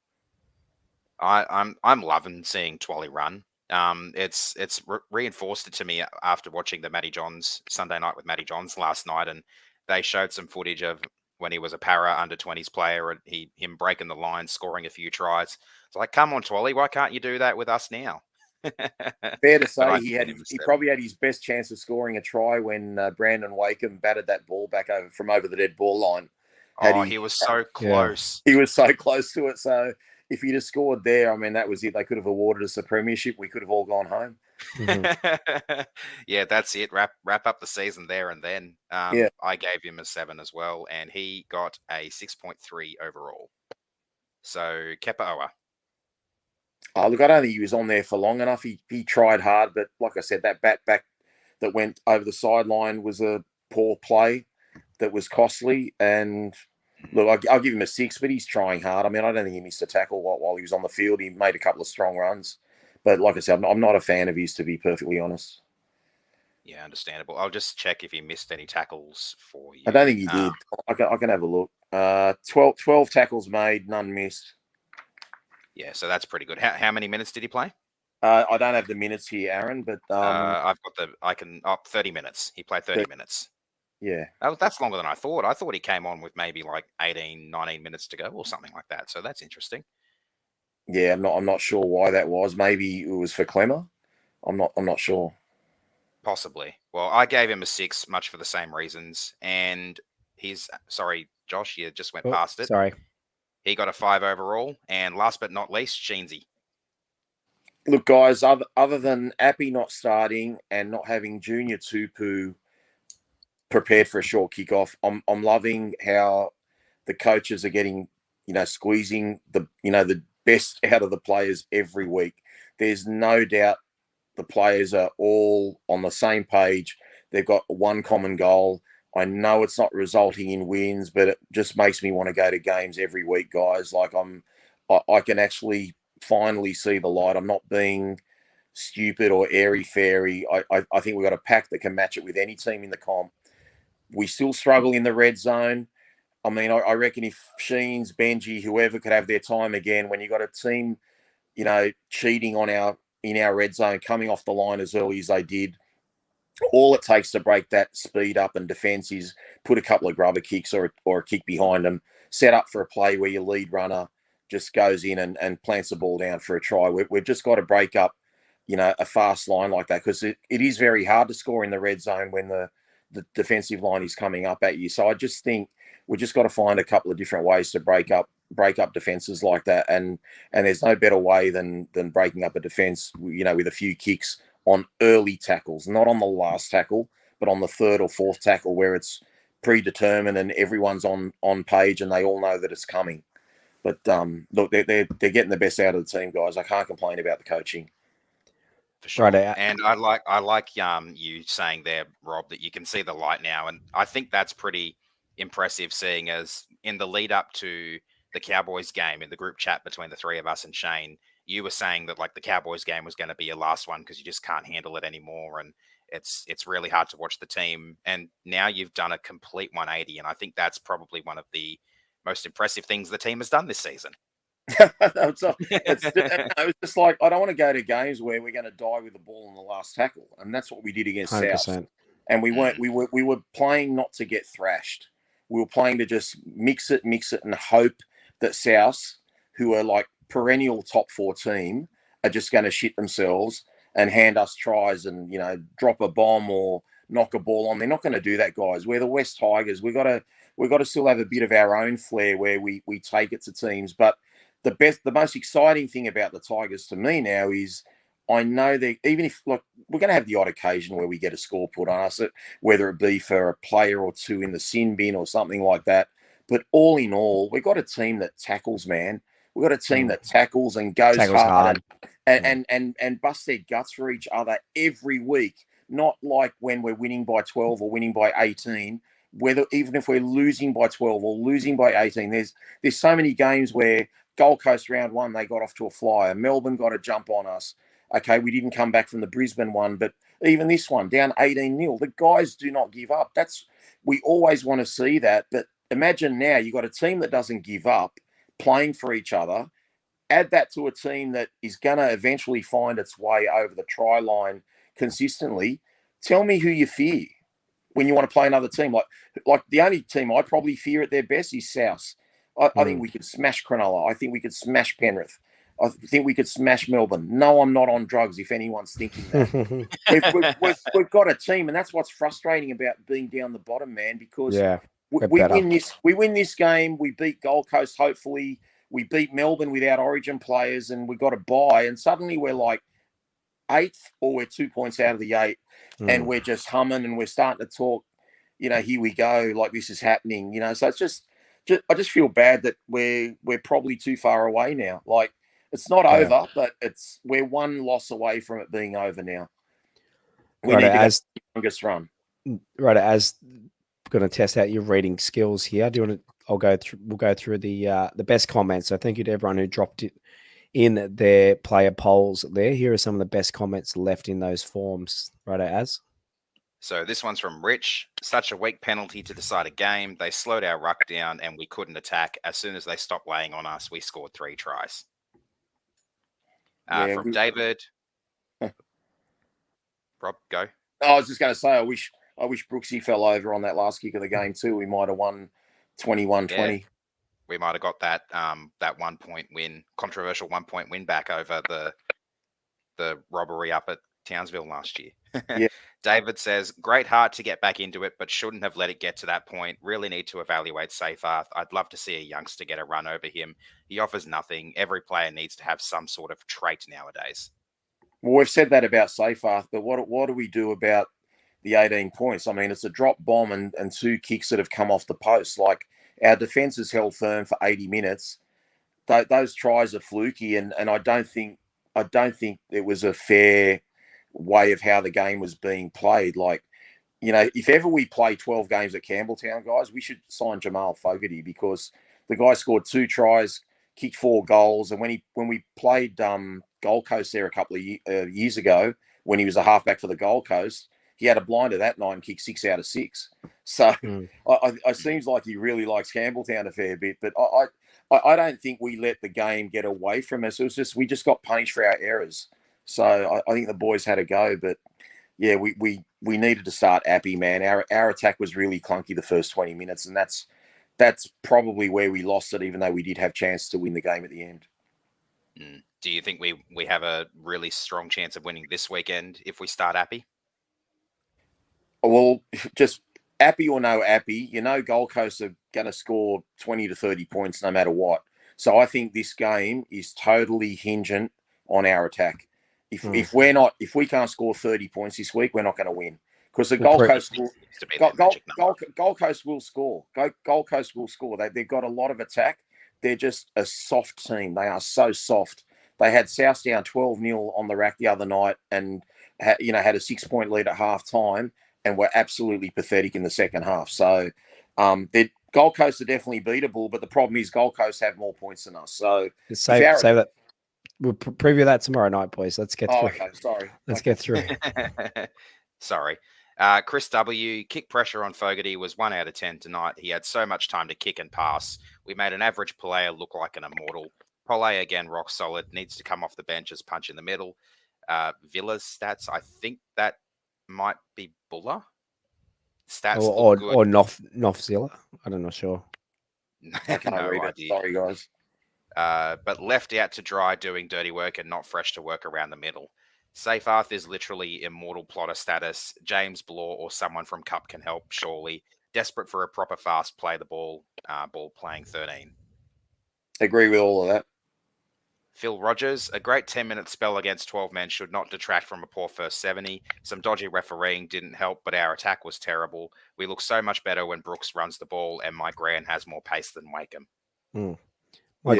I'm loving seeing Twally run. It's reinforced it to me after watching the Matty Johns Sunday night with Matty Johns last night, and they showed some footage of when he was a para under 20s player and him breaking the line, scoring a few tries. It's like, come on, Twally, why can't you do that with us now? Fair to say, he probably had his best chance of scoring a try when Brandon Wakeham batted that ball back from over the dead ball line. He was so close. He was so close to it. So if he'd have scored there, I mean, that was it. They could have awarded us a premiership. We could have all gone home. Mm-hmm. Yeah, that's it. Wrap up the season there and then. I gave him a 7 as well, and he got a 6.3 overall. So Kepa Oa. Look, I don't think he was on there for long enough. He tried hard, but like I said, that bat back that went over the sideline was a poor play that was costly. And look, I'll give him a 6, but he's trying hard. I mean, I don't think he missed a tackle while he was on the field. He made a couple of strong runs. But like I said, I'm not a fan of his, to be perfectly honest. Yeah, understandable. I'll just check if he missed any tackles for you. I don't think he did. I can have a look. 12 tackles made, none missed. Yeah, so that's pretty good. How many minutes did he play? I don't have the minutes here, Aaron, but I've got 30 minutes. He played 30 minutes. Yeah. That's longer than I thought. I thought he came on with maybe like 18, 19 minutes to go or something like that. So that's interesting. Yeah, I'm not sure why that was. Maybe it was for Clemmer. I'm not sure. Possibly. Well, I gave him a 6, much for the same reasons. And sorry, Josh, you just went past it. Sorry. He got a 5 overall. And last but not least, Sheensy. Look, guys, other than Appy not starting and not having Junior Tupu prepared for a short kickoff, I'm loving how the coaches are getting, squeezing the best out of the players every week. There's no doubt the players are all on the same page. They've got one common goal. I know it's not resulting in wins, but it just makes me want to go to games every week, guys. Like I can actually finally see the light. I'm not being stupid or airy-fairy. I think we've got a pack that can match it with any team in the comp. We still struggle in the red zone. I mean, I reckon if Sheens, Benji, whoever could have their time again, when you got a team, cheating in our red zone, coming off the line as early as they did, all it takes to break that speed up and defense is put a couple of grubber kicks or a kick behind them, set up for a play where your lead runner just goes in and plants the ball down for a try. We've just got to break up, a fast line like that, because it is very hard to score in the red zone when the defensive line is coming up at you. So I just think we just got to find a couple of different ways to break up defenses like that. And there's no better way than breaking up a defense, with a few kicks on early tackles, not on the last tackle, but on the third or fourth tackle where it's predetermined and everyone's on page and they all know that it's coming. But look, they're getting the best out of the team, guys. I can't complain about the coaching. For sure. Right, and I like you saying there, Rob, that you can see the light now, and I think that's pretty impressive, seeing as in the lead up to the Cowboys game in the group chat between the three of us and Shane, you were saying that like the Cowboys game was going to be your last one because you just can't handle it anymore, and it's really hard to watch the team. And now you've done a complete 180, and I think that's probably one of the most impressive things the team has done this season. It's just like, I don't want to go to games where we're going to die with the ball on the last tackle, and that's what we did against 100%. South. And we were playing not to get thrashed. We were playing to just mix it, and hope that South, who are like perennial top 4 team, are just going to shit themselves and hand us tries and drop a bomb or knock a ball on. They're not going to do that, guys. We're the West Tigers. We've got to still have a bit of our own flair where we take it to teams. But the most exciting thing about the Tigers to me now is I know that even if we're going to have the odd occasion where we get a score put on us, whether it be for a player or two in the sin bin or something like that. But all in all, we've got a team that tackles, man. We've got a team that tackles and goes hard. And bust their guts for each other every week. Not like when we're winning by 12 or winning by 18. Even if we're losing by 12 or losing by 18, there's so many games where Gold Coast round 1, they got off to a flyer. Melbourne got a jump on us. Okay, we didn't come back from the Brisbane one, but even this one, down 18-0. The guys do not give up. We always want to see that. But imagine now you've got a team that doesn't give up, playing for each other. Add that to a team that is going to eventually find its way over the try line consistently. Tell me who you fear when you want to play another team. Like the only team I probably fear at their best is South. I think we could smash Cronulla. I think we could smash Penrith. I think we could smash Melbourne. No, I'm not on drugs if anyone's thinking that. we've got a team, and that's what's frustrating about being down the bottom, man, because we win this game. We beat Gold Coast, hopefully. We beat Melbourne without Origin players, and we got a bye, and suddenly we're like 8th, or we're 2 points out of the 8, and we're just humming, and we're starting to talk, here we go, like this is happening, So it's just I just feel bad that we're probably too far away now. Like, it's not over, but we're one loss away from it being over now. We need to go the longest run. Right, as going to test out your reading skills here. Do you want to? We'll go through the best comments. So thank you to everyone who dropped it in their player polls there. Here are some of the best comments left in those forms. Right, Az? So this one's from Rich. Such a weak penalty to decide a game. They slowed our ruck down and we couldn't attack. As soon as they stopped laying on us, we scored 3 tries. From David. Rob, go. I was just going to say, I wish Brooksy fell over on that last kick of the game too. We might have won 21-20. Yeah. We might have got that 1 point win, controversial 1 point win back over the robbery up at Townsville last year. Yeah. David says, great heart to get back into it, but shouldn't have let it get to that point. Really need to evaluate Seyfarth. I'd love to see a youngster get a run over him. He offers nothing. Every player needs to have some sort of trait nowadays. Well, we've said that about Seyfarth, but what do we do about the 18 points? I mean, it's a drop bomb and 2 kicks that have come off the post. Like, our defence has held firm for 80 minutes. Those tries are fluky, and I don't think it was a fair way of how the game was being played. Like, you know, if ever we play 12 games at Campbelltown, guys, we should sign Jamal Fogarty, because the guy scored 2 tries, kicked 4 goals, and when we played Gold Coast there a couple of years ago, when he was a halfback for the Gold Coast, he had a blinder that night and kicked 6 out of 6. So it seems like he really likes Campbelltown a fair bit, but I don't think we let the game get away from us. It was just, we just got punished for our errors. So I think the boys had a go, but yeah, we needed to start Appy, man. Our attack was really clunky the first 20 minutes, and that's probably where we lost it, even though we did have chance to win the game at the end. Do you think we have a really strong chance of winning this weekend if we start Appy? Well, just Appy or no Appy, you know, Gold Coast are going to score 20 to 30 points no matter what. So I think this game is totally hingent on our attack. If we can't score 30 points this week, we're not going to win, because the Gold Coast will score. Gold Coast will score. They've got a lot of attack. They're just a soft team. They are so soft. They had South down 12-0 on the rack the other night, and had a 6-point lead at half time, and were absolutely pathetic in the second half. So Gold Coast are definitely beatable, but the problem is Gold Coast have more points than us. So save that. We'll preview that tomorrow night, boys. Let's get through. Okay, sorry. Let's get through. Sorry. Chris W. Kick pressure on Fogarty was 1 out of 10 tonight. He had so much time to kick and pass. We made an average player look like an immortal. Pole again, rock solid. Needs to come off the bench as punch in the middle. Villa's stats, I think that might be Buller. Stats or look good. Or Nofzilla. I'm not sure. I can't read it. Sorry, guys. But left out to dry doing dirty work and not fresh to work around the middle. Seyfarth is literally immortal plotter status. James Blore or someone from Cup can help, surely. Desperate for a proper fast play the ball playing 13. Agree with all of that. Phil Rogers, a great 10-minute spell against 12 men should not detract from a poor first 70. Some dodgy refereeing didn't help, but our attack was terrible. We look so much better when Brooks runs the ball, and my gran has more pace than Wakeham. My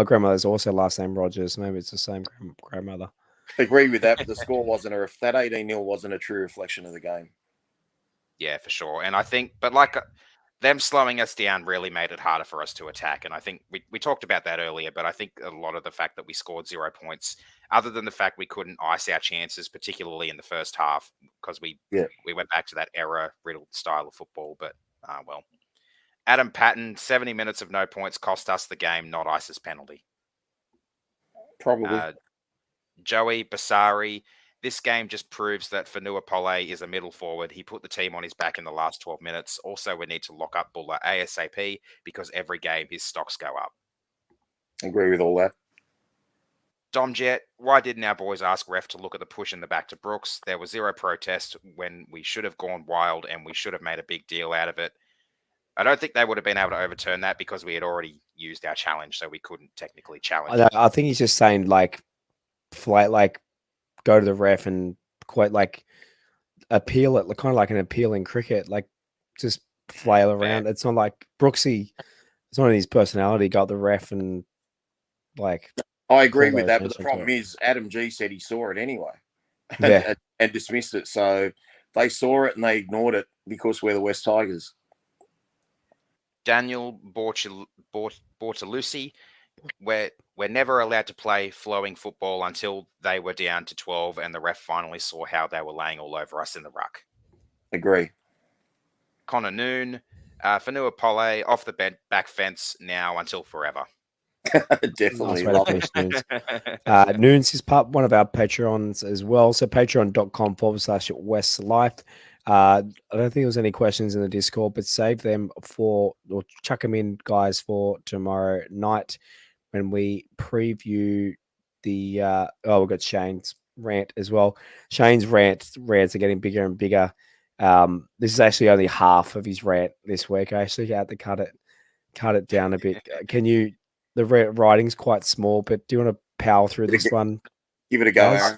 grandmother's also last name Rogers. Maybe it's the same grandmother. Agree with that, but the score wasn't that 18-0 wasn't a true reflection of the game. Yeah, for sure. And I think, but like them slowing us down really made it harder for us to attack. And I think we talked about that earlier, but I think a lot of the fact that we scored 0 points, other than the fact we couldn't ice our chances, particularly in the first half, because we went back to that error-riddled style of football. But, well, Adam Patton, 70 minutes of no points cost us the game, not Ice's penalty. Probably. Joey Basari, this game just proves that Fanua Pole is a middle forward. He put the team on his back in the last 12 minutes. Also, we need to lock up Buller ASAP because every game his stocks go up. Agree with all that. Dom Jet, why didn't our boys ask ref to look at the push in the back to Brooks? There was 0 protest when we should have gone wild and we should have made a big deal out of it. I don't think they would have been able to overturn that because we had already used our challenge, so we couldn't technically challenge it. I think he's just saying go to the ref and quite appeal it, kind of like an appeal in cricket, just flail around. Yeah. It's not like Brooksy. It's not in his personality. Got the ref and I agree with that, but the problem is Adam G said he saw it anyway, and dismissed it. So they saw it and they ignored it because we're the West Tigers. Daniel Bortolucci, we're never allowed to play flowing football until they were down to 12 and the ref finally saw how they were laying all over us in the ruck. Agree. Connor Noon, Fanua Pole off the back fence now until forever. Definitely Nice way to love finish it. Noons. Noons is one of our Patreons as well. So patreon.com/WestsLife. I don't think there was any questions in the Discord, but save them or chuck them in, guys, for tomorrow night when we preview the we've got Shane's rant as well. Shane's rants are getting bigger and bigger. This is actually only half of his rant this week. I actually had to cut it down a bit. The writing's quite small, but do you want to power through this one? Give it a go, guys? Aaron.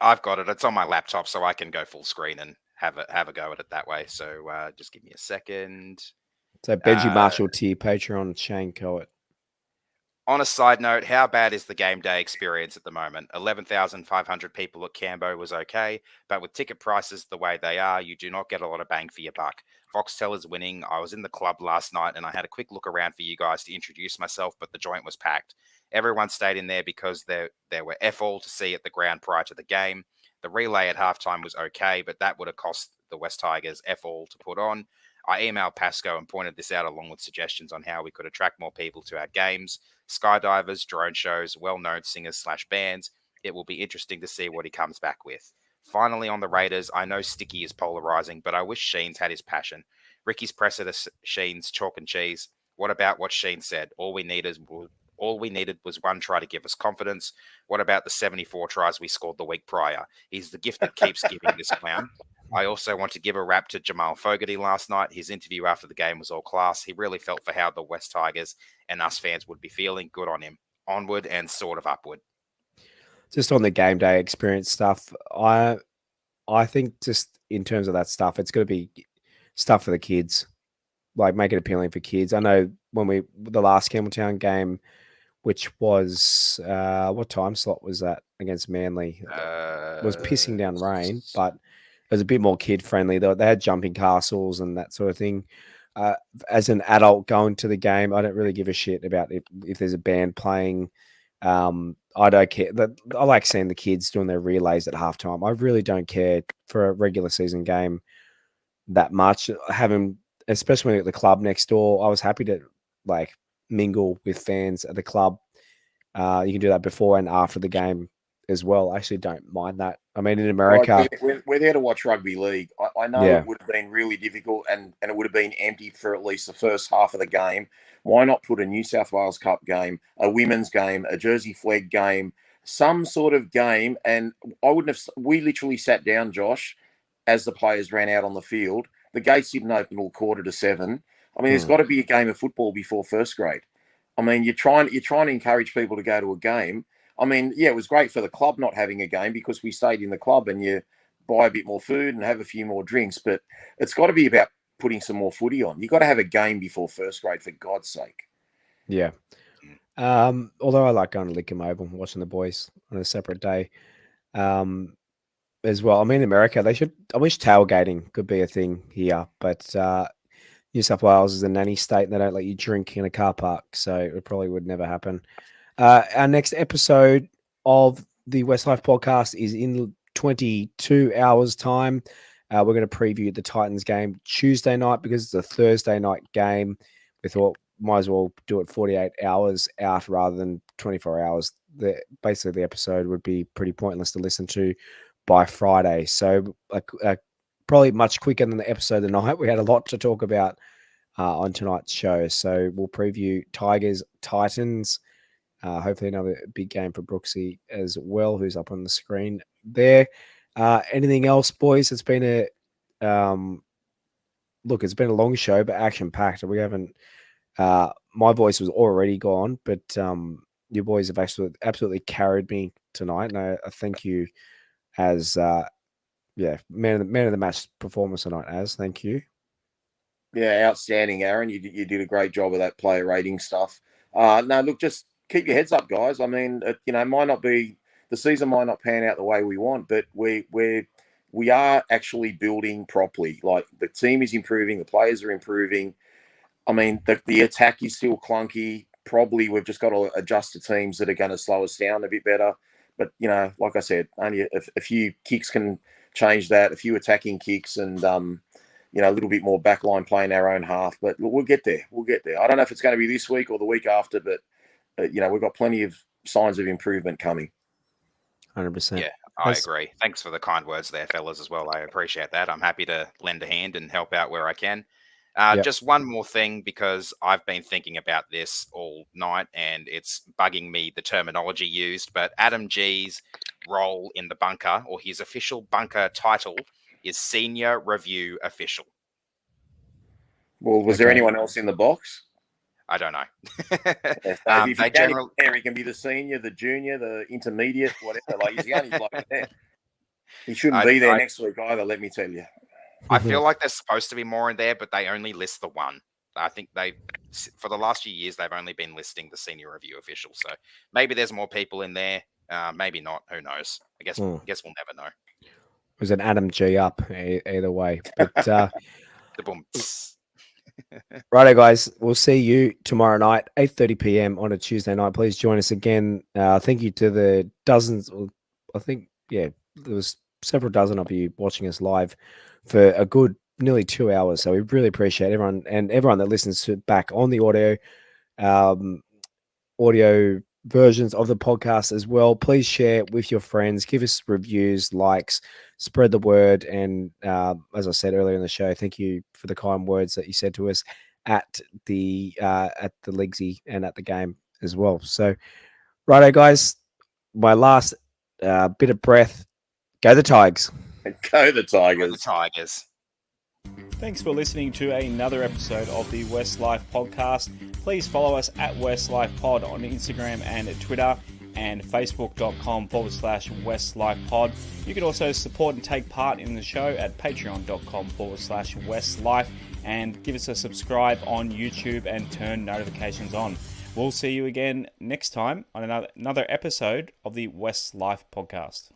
I've got it. It's on my laptop, so I can go full screen and have a go at it that way. So just give me a second. So Benji Marshall tier Patreon, Shane Coet. On a side note, how bad is the game day experience at the moment? 11,500 people at Cambo was okay, but with ticket prices the way they are, you do not get a lot of bang for your buck. Foxtel is winning. I was in the club last night and I had a quick look around for you guys to introduce myself, but the joint was packed. Everyone stayed in there because there were F all to see at the ground prior to the game. The relay at halftime was okay, but that would have cost the West Tigers F all to put on. I emailed Pasco and pointed this out along with suggestions on how we could attract more people to our games. Skydivers, drone shows, well-known singers/bands. It will be interesting to see what he comes back with. Finally, on the Raiders, I know Sticky is polarizing, but I wish Sheens had his passion. Ricky's presser to Sheens, chalk and cheese. What about what Sheen said? All we needed was one try to give us confidence. What about the 74 tries we scored the week prior? He's the gift that keeps giving, this clown. I also want to give a rap to Jamal Fogarty last night. His interview after the game was all class. He really felt for how the West Tigers and us fans would be feeling. Good on him. Onward and sort of upward. Just on the game day experience stuff, I think just in terms of that stuff, it's going to be stuff for the kids. Like, make it appealing for kids. I know when the last Campbelltown game, which was what time slot was that against Manly? It was pissing down rain, but it was a bit more kid friendly. They had jumping castles and that sort of thing. As an adult going to the game, I don't really give a shit about if there's a band playing. I don't care. I like seeing the kids doing their relays at halftime. I really don't care for a regular season game that much. Especially when you're at the club next door, I was happy to mingle with fans at the club. You can do that before and after the game as well. I actually don't mind that. I mean, in America, we're there to watch rugby league. I know it would have been really difficult and it would have been empty for at least the first half of the game. Why not put a New South Wales Cup game, a women's game, a Jersey Flegg game, some sort of game? And we literally sat down, Josh, as the players ran out on the field. The gates didn't open till 7:15. I mean, there's got to be a game of football before first grade. I mean, you're trying to encourage people to go to a game. I mean, yeah, it was great for the club not having a game because we stayed in the club and you buy a bit more food and have a few more drinks. But it's got to be about putting some more footy on. You've got to have a game before first grade, for God's sake. Yeah. Although I like going to Lincoln Oval and watching the boys on a separate day as well. I mean, in America, I wish tailgating could be a thing here, but New South Wales is a nanny state and they don't let you drink in a car park, so it probably would never happen. Our next episode of the WestsLife Podcast is in 22 hours' time. We're going to preview the Titans game Tuesday night because it's a Thursday night game. We thought might as well do it 48 hours out rather than 24 hours. Basically, the episode would be pretty pointless to listen to by Friday. So probably much quicker than the episode tonight. We had a lot to talk about on tonight's show. So we'll preview Tigers, Titans. Hopefully another big game for Brooksy as well, who's up on the screen there. Anything else, boys? It's been it's been a long show, but action-packed. We haven't my voice was already gone, but you boys have absolutely carried me tonight, and I thank you as man of the match performance tonight. Thank you. Yeah, outstanding, Aaron. You did a great job of that player rating stuff. No, look, just keep your heads up, guys. I mean, might not be the season might not pan out the way we want, but we are actually building properly. Like, the team is improving, the players are improving. I mean, the attack is still clunky. probably we've just got to adjust to teams that are going to slow us down a bit better. But, you know, like I said, only a few kicks can change that, a few attacking kicks and, you know, a little bit more backline play in our own half. But we'll get there. We'll get there. I don't know if it's going to be this week or the week after, but, you know, we've got plenty of signs of improvement coming. 100%. Yeah, I agree. Thanks for the kind words there, fellas, as well. I appreciate that. I'm happy to lend a hand and help out where I can. Just one more thing, because I've been thinking about this all night and it's bugging me, the terminology used, but Adam G's role in the bunker, or his official bunker title, is Senior Review Official. Well, was there anyone else in the box? I don't know. If he can be the senior, the junior, the intermediate, whatever. Like, he's the only bloke there. He shouldn't be there next week either, let me tell you. I feel like there's supposed to be more in there, but they only list the one. I think for the last few years, they've only been listing the Senior Review Official. So maybe there's more people in there. Maybe not. Who knows? I guess we'll never know. It was an Adam G up either way. But the boom. righto, guys. We'll see you tomorrow night, 8:30 p.m. on a Tuesday night. Please join us again. Thank you to the dozens. I think, there was several dozen of you watching us live for a good nearly 2 hours. So we really appreciate everyone that listens back on the audio versions of the podcast as well. Please share with your friends, give us reviews, likes, spread the word. And as I said earlier in the show, thank you for the kind words that you said to us at the Leaguesy and at the game as well. So righto, guys, my last bit of breath. Go the Tigers. Go the Tigers. Go the Tigers. Thanks for listening to another episode of the WestsLife Podcast. Please follow us at WestsLife Pod on Instagram and Twitter, and facebook.com/WestsLife Pod. You can also support and take part in the show at patreon.com/WestsLife, and give us a subscribe on YouTube and turn notifications on. We'll see you again next time on another episode of the WestsLife Podcast.